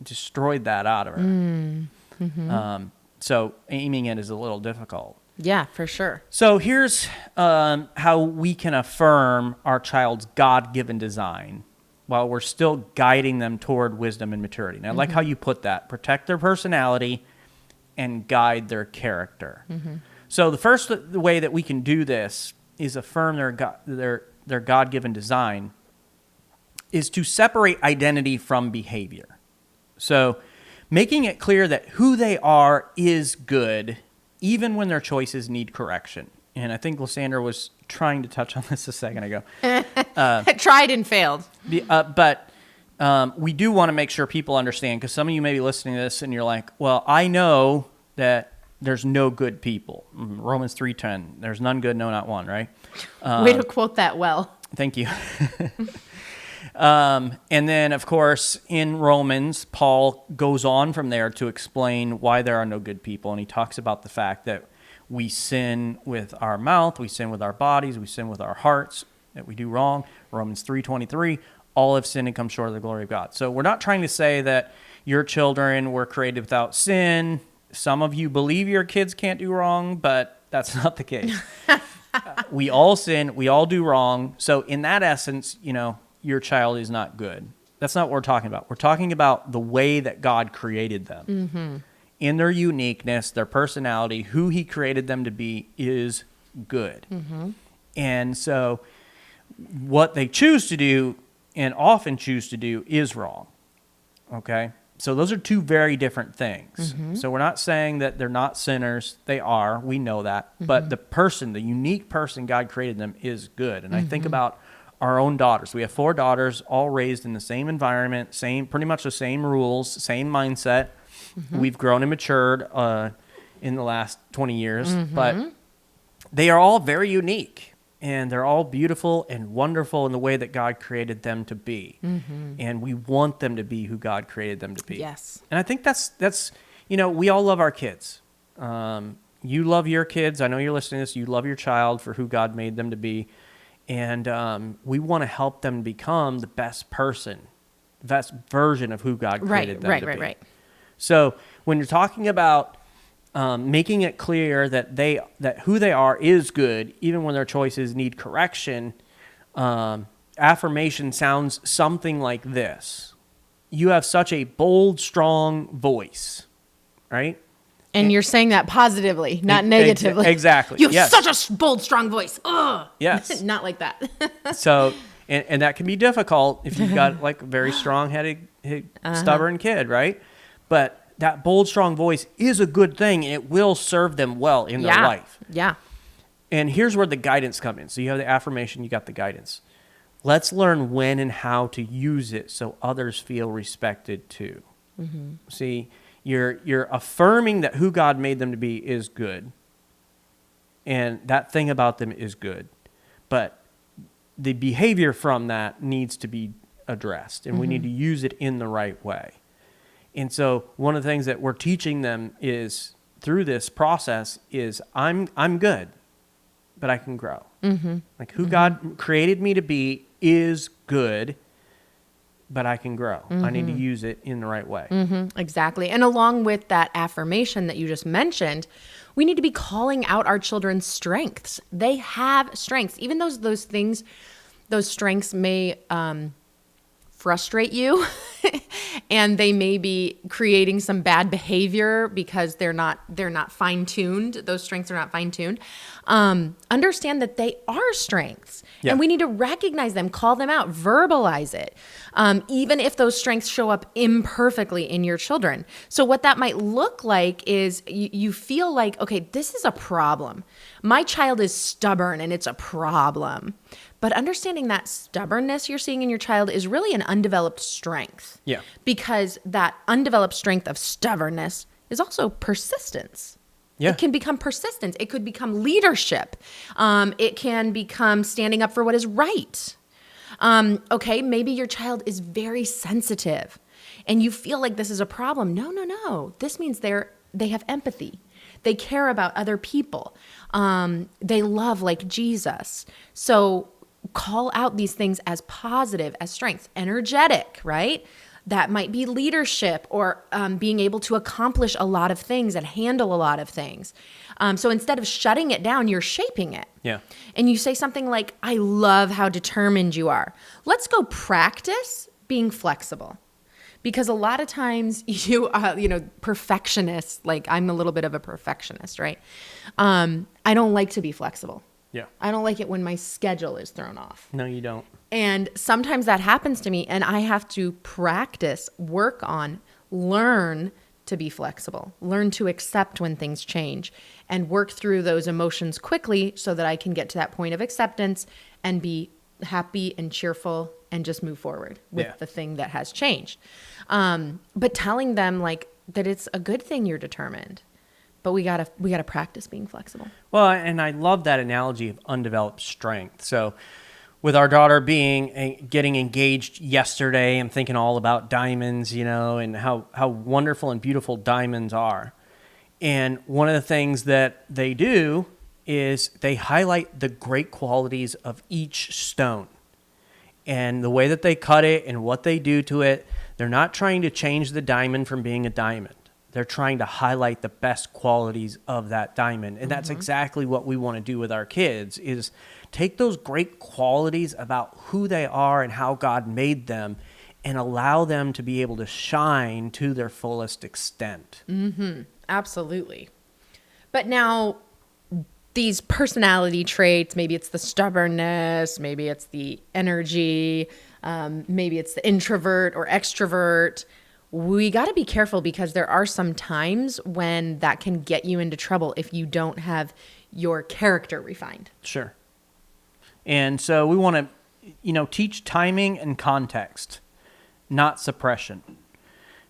destroyed that out of her. So aiming it is a little difficult. Yeah, for sure. So here's how we can affirm our child's God-given design while we're still guiding them toward wisdom and maturity. Now, I like how you put that. Protect their personality and guide their character. So the first way that we can do this is affirm their God-given design is to separate identity from behavior. So making it clear that who they are is good, even when their choices need correction. And I think Lysandra was trying to touch on this a second ago. Tried and failed. But we do want to make sure people understand, because some of you may be listening to this and you're like, well, I know that there's no good people. Romans 3:10, there's none good, no, not one, right? Way to quote that well. Thank you. And then, of course, in Romans, Paul goes on from there to explain why there are no good people. And he talks about the fact that we sin with our mouth, we sin with our bodies, we sin with our hearts, that we do wrong. Romans 3:23, all have sinned and come short of the glory of God. So we're not trying to say that your children were created without sin. Some of you believe your kids can't do wrong, but that's not the case. We all sin, we all do wrong. So in that essence, your child is not good. That's not what we're talking about. We're talking about the way that God created them. In their uniqueness, their personality, who he created them to be is good. And so what they choose to do and often choose to do is wrong. Okay? So those are two very different things. So we're not saying that they're not sinners. They are. We know that. But the unique person God created them is good. And I think about our own daughters. We have 4 daughters, all raised in the same environment, pretty much the same rules, same mindset. We've grown and matured in the last 20 years, but they are all very unique, and they're all beautiful and wonderful in the way that God created them to be. And we want them to be who God created them to be. Yes. And I think that's we all love our kids. You love your kids. I know you're listening to this. You love your child for who God made them to be. And we want to help them become the best person, the best version of who God created them to be. Right. So when you're talking about making it clear that who they are is good, even when their choices need correction, affirmation sounds something like this. You have such a bold, strong voice, right? And you're saying that positively, not negatively. Exactly. You have such a bold, strong voice. Ugh. Yes. Not like that. So, and that can be difficult if you've got like a very strong-headed, stubborn kid, right? But that bold, strong voice is a good thing. It will serve them well in their life. Yeah. And here's where the guidance comes in. So you have the affirmation, you got the guidance. Let's learn when and how to use it so others feel respected too. See, you're affirming that who God made them to be is good. And that thing about them is good. But the behavior from that needs to be addressed. And we need to use it in the right way. And so one of the things that we're teaching them is through this process is I'm good, but I can grow. Like who God created me to be is good, but I can grow. I need to use it in the right way. Exactly. And along with that affirmation that you just mentioned, we need to be calling out our children's strengths. They have strengths. Even those things, those strengths may frustrate you and they may be creating some bad behavior because they're not fine-tuned. Those strengths are not fine-tuned. Understand that they are strengths and we need to recognize them, call them out, verbalize it. Even if those strengths show up imperfectly in your children. So what that might look like is you feel like, okay, this is a problem. My child is stubborn and it's a problem. But understanding that stubbornness you're seeing in your child is really an undeveloped strength. Yeah. Because that undeveloped strength of stubbornness is also persistence. Yeah. It can become persistence. It could become leadership. It can become standing up for what is right. Okay, maybe your child is very sensitive and you feel like this is a problem. No. This means they have empathy. They care about other people. They love like Jesus. So call out these things as positive, as strengths. Energetic, right? That might be leadership or being able to accomplish a lot of things and handle a lot of things. So instead of shutting it down, you're shaping it. Yeah. And you say something like, I love how determined you are. Let's go practice being flexible. Because a lot of times perfectionists, like I'm a little bit of a perfectionist, right? I don't like to be flexible. Yeah. I don't like it when my schedule is thrown off. No, you don't. And sometimes that happens to me and I have to practice, work on, learn to be flexible, learn to accept when things change and work through those emotions quickly so that I can get to that point of acceptance and be happy and cheerful and just move forward with the thing that has changed. But telling them like that it's a good thing you're determined, but we gotta practice being flexible. Well, and I love that analogy of undeveloped strength. So with our daughter getting engaged yesterday, I'm thinking all about diamonds, and how wonderful and beautiful diamonds are. And one of the things that they do is they highlight the great qualities of each stone. And the way that they cut it and what they do to it, they're not trying to change the diamond from being a diamond. They're trying to highlight the best qualities of that diamond. And that's exactly what we want to do with our kids is take those great qualities about who they are and how God made them and allow them to be able to shine to their fullest extent. Mm-hmm. Absolutely. But now these personality traits, maybe it's the stubbornness, maybe it's the energy, maybe it's the introvert or extrovert. We got to be careful because there are some times when that can get you into trouble if you don't have your character refined. Sure. And so we want to, teach timing and context, not suppression.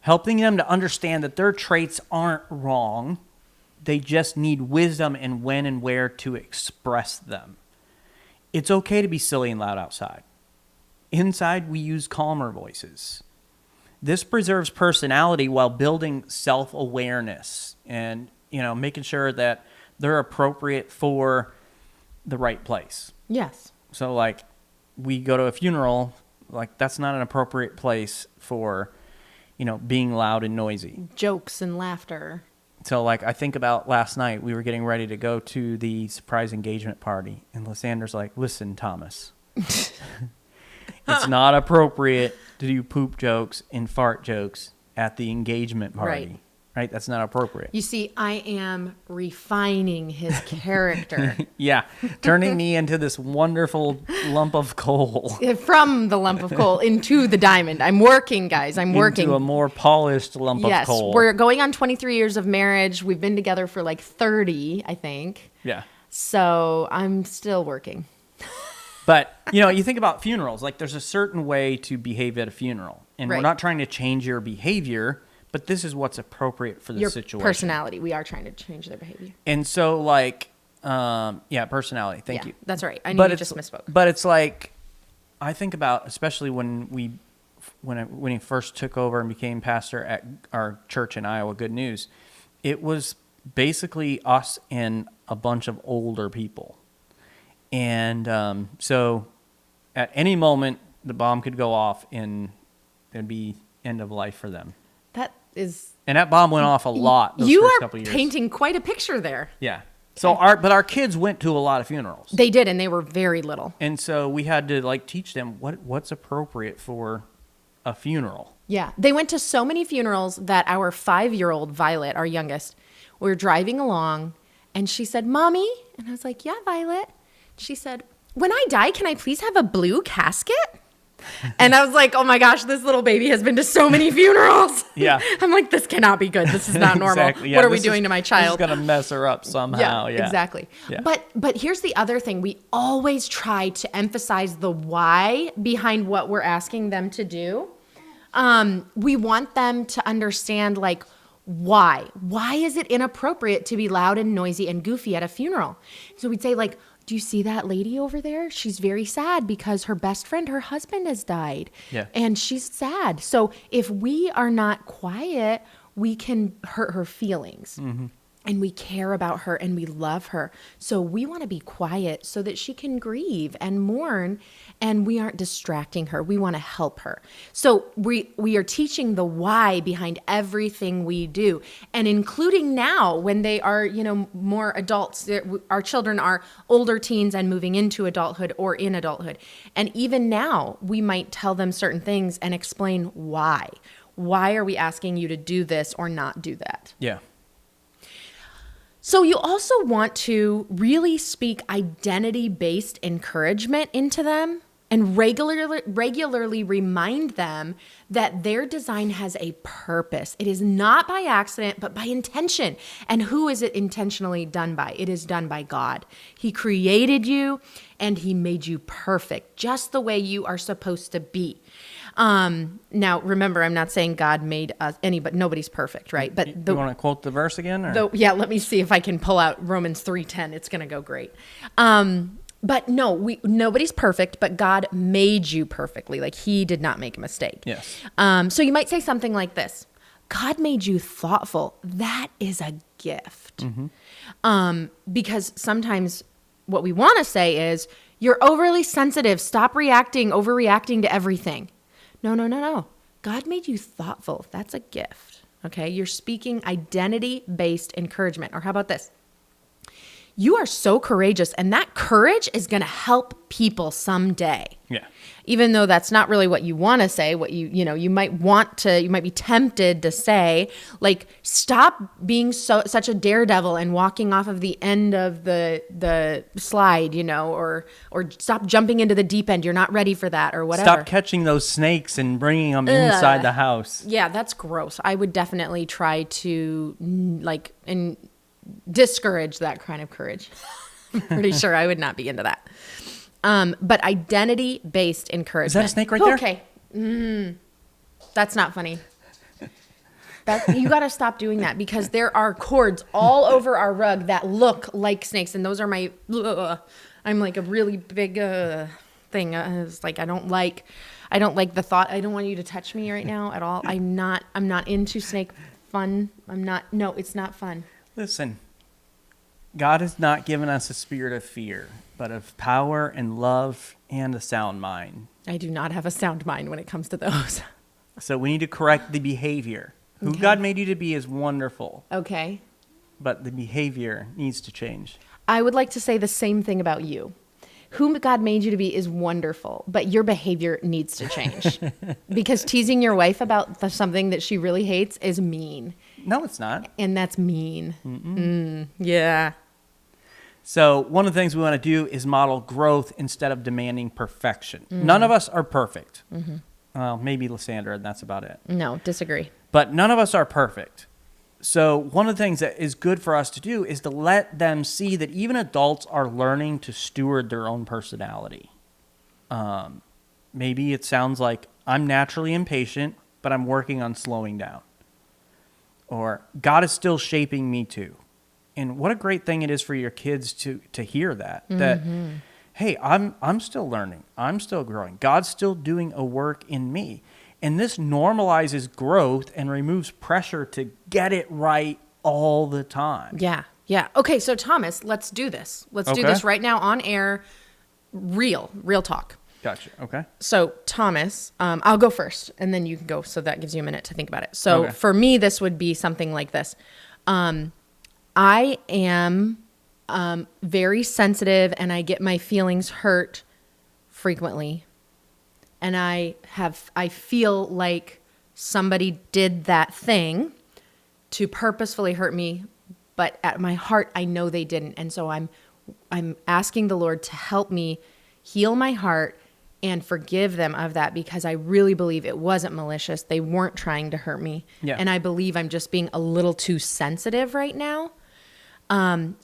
Helping them to understand that their traits aren't wrong. They just need wisdom in when and where to express them. It's okay to be silly and loud outside. Inside, we use calmer voices. This preserves personality while building self-awareness and, making sure that they're appropriate for the right place. Yes. So, like, we go to a funeral, like, that's not an appropriate place for, being loud and noisy. Jokes and laughter. So, like, I think about last night, we were getting ready to go to the surprise engagement party, and Lysander's like, listen, Thomas, it's not appropriate to do poop jokes and fart jokes at the engagement party. Right? That's not appropriate. You see, I am refining his character. Yeah. Turning me into this wonderful lump of coal. From the lump of coal into the diamond. I'm working, guys. I'm working. Into a more polished lump of coal. Yes. We're going on 23 years of marriage. We've been together for like 30, I think. Yeah. So I'm still working. But, you think about funerals. Like, there's a certain way to behave at a funeral. And we're not trying to change your behavior, but this is what's appropriate for the your situation. Personality. We are trying to change their behavior. And so, like, personality. Thank you. That's right. I knew you just misspoke. But it's like, I think about, especially when he first took over and became pastor at our church in Iowa, Good News, it was basically us and a bunch of older people. And so at any moment, the bomb could go off and it'd be end of life for them. And that bomb went off a lot those first couple of years. You are painting quite a picture there. Yeah. So our kids went to a lot of funerals. They did, and they were very little. And so we had to teach them what's appropriate for a funeral. Yeah. They went to so many funerals that our 5-year-old Violet, our youngest, we were driving along and she said, "Mommy," and I was like, "Yeah, Violet." She said, "When I die, can I please have a blue casket?" And I was like, oh my gosh, this little baby has been to so many funerals. Yeah. I'm like, this cannot be good. This is not normal. Exactly. Yeah, what are we doing to my child? This is going to mess her up somehow. Yeah, exactly. Yeah. But here's the other thing. We always try to emphasize the why behind what we're asking them to do. We want them to understand, like, why? Why is it inappropriate to be loud and noisy and goofy at a funeral? So we'd say, like, do you see that lady over there? She's very sad because her best friend, her husband has died. Yeah. And she's sad. So if we are not quiet, we can hurt her feelings. Mm-hmm. And we care about her and we love her. So we want to be quiet so that she can grieve and mourn, and we aren't distracting her. We want to help her. So we are teaching the why behind everything we do, and including now when they are, more adults. Our children are older teens and moving into adulthood or in adulthood. And even now we might tell them certain things and explain why. Why are we asking you to do this or not do that? Yeah. So you also want to really speak identity-based encouragement into them and regularly remind them that their design has a purpose. It is not by accident, but by intention. And who is it intentionally done by? It is done by God. He created you and he made you perfect, just the way you are supposed to be. Now, remember, I'm not saying God made us but nobody's perfect, right? But you want to quote the verse again? Or? Yeah, let me see if I can pull out Romans 3:10. It's going to go great. But no, nobody's perfect, but God made you perfectly. Like he did not make a mistake. Yes. So you might say something like this: God made you thoughtful. That is a gift. Mm-hmm. Because sometimes what we want to say is, you're overly sensitive. Stop overreacting to everything. No. God made you thoughtful. That's a gift. Okay. You're speaking identity-based encouragement. Or how about this? You are so courageous, and that courage is going to help people someday. Yeah. Even though that's not really what you want to say, what you might be tempted to say, like, stop being such a daredevil and walking off of the end of the slide, or stop jumping into the deep end. You're not ready for that, or whatever. Stop catching those snakes and bringing them inside the house. Yeah, that's gross. I would definitely try to discourage that kind of courage. I'm pretty sure I would not be into that. But identity-based encouragement. Is that a snake right there? Okay. That's not funny. You got to stop doing that, because there are cords all over our rug that look like snakes, and those are my. I'm like a really big thing. It's like I don't like the thought. I don't want you to touch me right now at all. I'm not into snake fun. No, it's not fun. Listen, God has not given us a spirit of fear, but of power and love and a sound mind. I do not have a sound mind when it comes to those. So we need to correct the behavior. Who God made you to be is wonderful. Okay. But the behavior needs to change. I would like to say the same thing about you. Who God made you to be is wonderful, but your behavior needs to change. Because teasing your wife about something that she really hates is mean. No, it's not. And that's mean. Yeah. So one of the things we want to do is model growth instead of demanding perfection. None of us are perfect. Well, maybe Lysandra, and that's about it. No, disagree. But none of us are perfect. So one of the things that is good for us to do is to let them see that even adults are learning to steward their own personality. Maybe it sounds like, I'm naturally impatient, but I'm working on slowing down. Or God is still shaping me too. And what a great thing it is for your kids to hear that. That, hey, I'm still learning. I'm still growing. God's still doing a work in me. And this normalizes growth and removes pressure to get it right all the time. Yeah. Okay, so Thomas, let's do this. Let's do this right now on air. Real talk. Gotcha. Okay. So Thomas, I'll go first, and then you can go. So that gives you a minute to think about it. So for me, this would be something like this. I am very sensitive, and I get my feelings hurt frequently. And I feel like somebody did that thing to purposefully hurt me, but at my heart, I know they didn't. And so I'm asking the Lord to help me heal my heart and forgive them of that, because I really believe it wasn't malicious. They weren't trying to hurt me. Yeah. And I believe I'm just being a little too sensitive right now.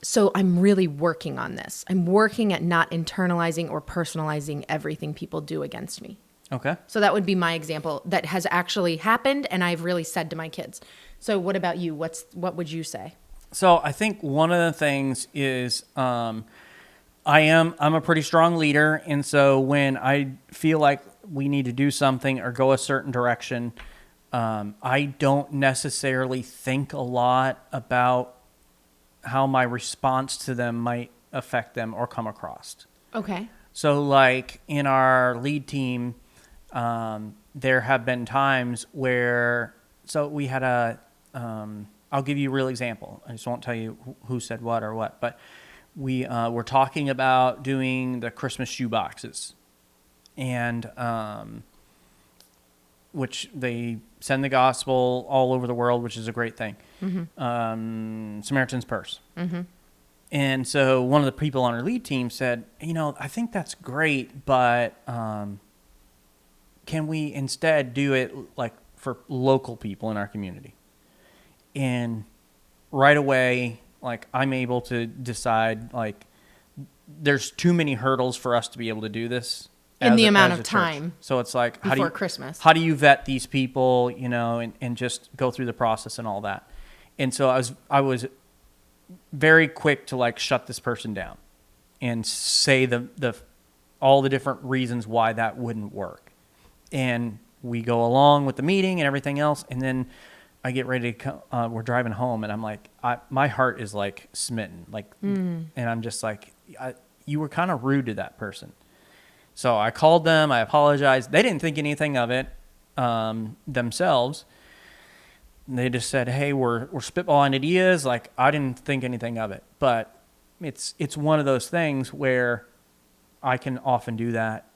So I'm really working on this. I'm working at not internalizing or personalizing everything people do against me. Okay. So that would be my example that has actually happened, and I've really said to my kids. So what about you? What would you say? So I think one of the things is I'm a pretty strong leader, and so when I feel like we need to do something or go a certain direction, I don't necessarily think a lot about how my response to them might affect them or come across. Okay. So like in our lead team, there have been times where, so we had I'll give you a real example. I just won't tell you who said what or what, but we were talking about doing the Christmas shoe boxes, and which they send the gospel all over the world, which is a great thing. Samaritan's Purse. And so one of the people on our lead team said, I think that's great, but can we instead do it like for local people in our community? And right away, like I'm able to decide like there's too many hurdles for us to be able to do this in the amount of time. So it's like before Christmas. How do you vet these people, and just go through the process and all that. And so I was very quick to like shut this person down and say the all the different reasons why that wouldn't work. And we go along with the meeting and everything else, and then I get ready to we're driving home, and I'm like, my heart is like smitten, like, and I'm just like, you were kind of rude to that person. So I called them, I apologized. They didn't think anything of it themselves. They just said, hey, we're spitballing ideas. Like, I didn't think anything of it. But it's one of those things where I can often do that,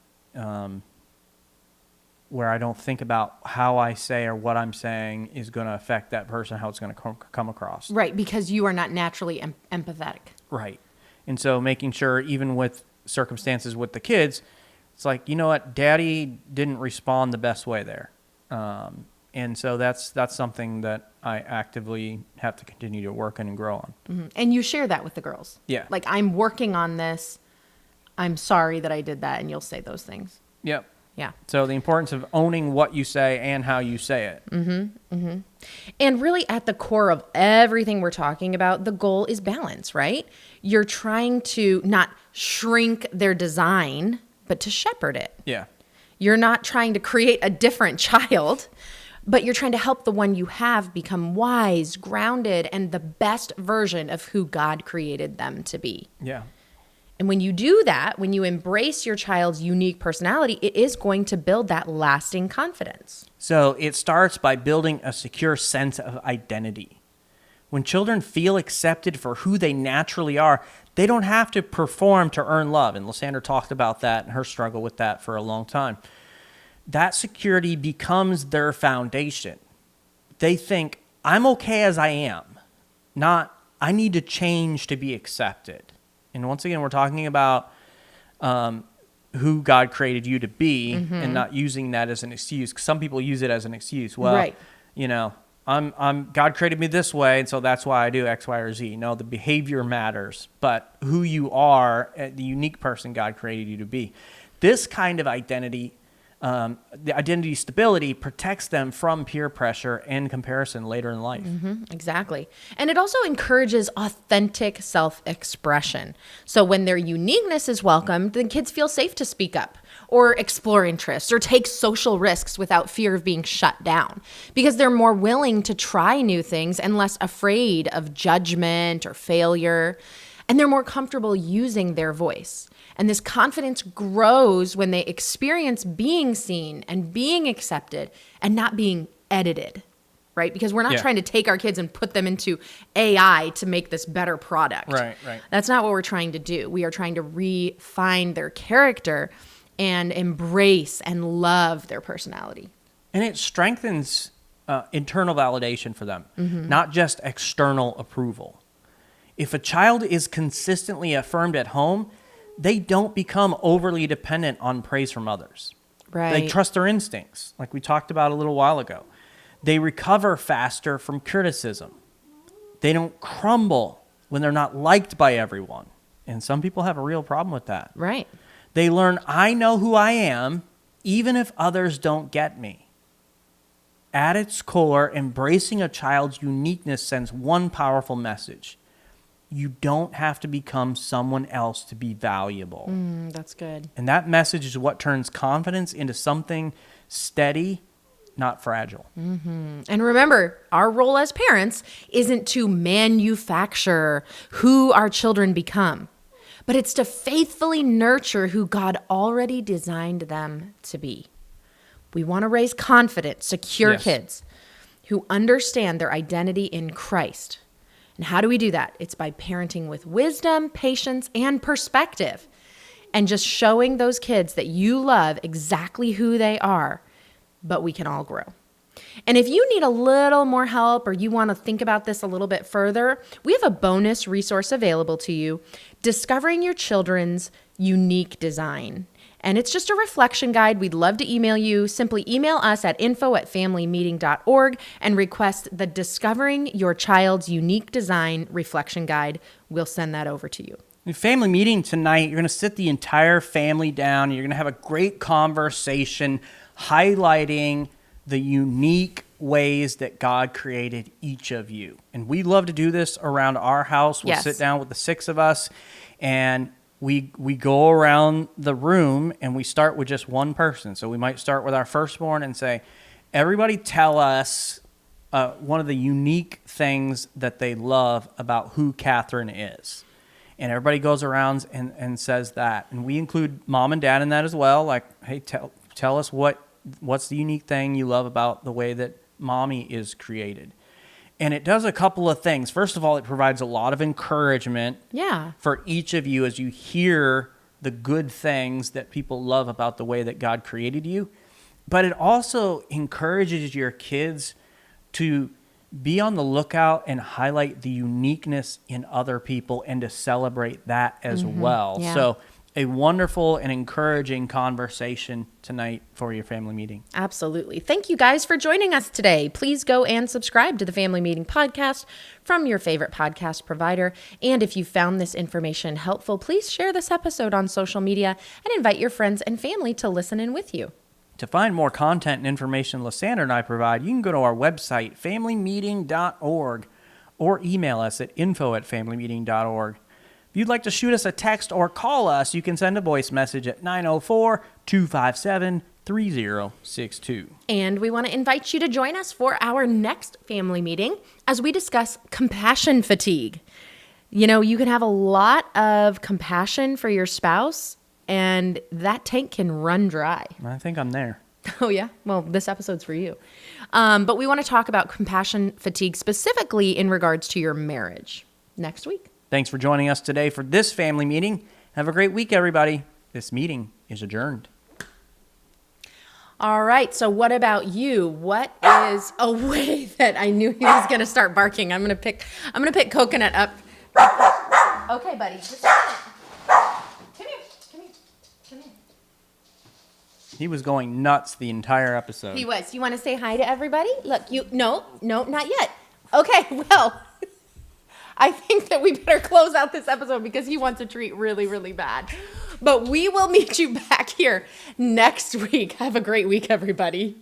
where I don't think about how I say or what I'm saying is going to affect that person, how it's going to come across. Right, because you are not naturally empathetic. Right. And so making sure, even with circumstances with the kids, it's like, you know what, Daddy didn't respond the best way there. And so that's something that I actively have to continue to work on and grow on. Mm-hmm. And you share that with the girls. Yeah. Like, I'm working on this. I'm sorry that I did that. And you'll say those things. Yep. Yeah. So the importance of owning what you say and how you say it. Mm-hmm. Mm-hmm. And really at the core of everything we're talking about, the goal is balance, right? You're trying to not shrink their design, but to shepherd it. Yeah. You're not trying to create a different child, but you're trying to help the one you have become wise, grounded, and the best version of who God created them to be. Yeah. And when you do that, when you embrace your child's unique personality, it is going to build that lasting confidence. So it starts by building a secure sense of identity. When children feel accepted for who they naturally are, they don't have to perform to earn love. And Lysandra talked about that and her struggle with that for a long time. That security becomes their foundation. They think, I'm okay as I am, not I need to change to be accepted. And once again, we're talking about who God created you to be, and not using that as an excuse. Some people use it as an excuse. Well, right. I'm God created me this way, and so that's why I do X, Y, or Z. No, the behavior matters, but who you are, the unique person God created you to be. This kind of identity, the identity stability, protects them from peer pressure and comparison later in life. Mm-hmm, exactly. And it also encourages authentic self-expression. So when their uniqueness is welcomed, then kids feel safe to speak up or explore interests or take social risks without fear of being shut down, because they're more willing to try new things and less afraid of judgment or failure. And they're more comfortable using their voice. And this confidence grows when they experience being seen and being accepted and not being edited, right? Because we're not trying to take our kids and put them into AI to make this better product. Right. That's not what we're trying to do. We are trying to refine their character and embrace and love their personality. And it strengthens internal validation for them, not just external approval. If a child is consistently affirmed at home, they don't become overly dependent on praise from others. Right. They trust their instincts, like we talked about a little while ago. They recover faster from criticism. They don't crumble when they're not liked by everyone. And some people have a real problem with that. Right. They learn, I know who I am, even if others don't get me. At its core, embracing a child's uniqueness sends one powerful message. you don't have to become someone else to be valuable. That's good. And that message is what turns confidence into something steady, not fragile. And remember, our role as parents isn't to manufacture who our children become, but it's to faithfully nurture who God already designed them to be. We want to raise confident, secure kids who understand their identity in Christ. And how do we do that? It's by parenting with wisdom, patience, and perspective, and just showing those kids that you love exactly who they are, but we can all grow. And if you need a little more help or you want to think about this a little bit further, we have a bonus resource available to you, Discovering Your Children's Unique Design. And it's just a reflection guide. We'd love to email you. Simply email us at info@familymeeting.org and request the Discovering Your Child's Unique Design reflection guide. We'll send that over to you. In family meeting tonight, you're going to sit the entire family down. You're going to have a great conversation highlighting the unique ways that God created each of you. And we love to do this around our house. We'll sit down with the 6 of us, and we go around the room, and we start with just one person. So we might start with our firstborn and say, everybody tell us one of the unique things that they love about who Catherine is. And everybody goes around and says that. And we include mom and dad in that as well. Like, hey, tell us what's the unique thing you love about the way that mommy is created. And it does a couple of things. First of all, it provides a lot of encouragement for each of you as you hear the good things that people love about the way that God created you. But it also encourages your kids to be on the lookout and highlight the uniqueness in other people and to celebrate that as well. Yeah. So a wonderful and encouraging conversation tonight for your family meeting. Absolutely. Thank you guys for joining us today. Please go and subscribe to the Family Meeting Podcast from your favorite podcast provider. And if you found this information helpful, please share this episode on social media and invite your friends and family to listen in with you. To find more content and information Lysandra and I provide, you can go to our website, familymeeting.org, or email us at info@familymeeting.org. If you'd like to shoot us a text or call us, you can send a voice message at 904-257-3062. And we want to invite you to join us for our next family meeting as we discuss compassion fatigue. You know, you can have a lot of compassion for your spouse, and that tank can run dry. I think I'm there. Oh, yeah? Well, this episode's for you. But we want to talk about compassion fatigue specifically in regards to your marriage next week. Thanks for joining us today for this family meeting. Have a great week, everybody. This meeting is adjourned. All right. So what about you? What is a way that I knew he was going to start barking? I'm going to pick Coconut up. Okay, buddy. Just come here. He was going nuts the entire episode. He was. You want to say hi to everybody? Look, no, not yet. Okay, well, I think that we better close out this episode because he wants a treat really, really bad. But we will meet you back here next week. Have a great week, everybody.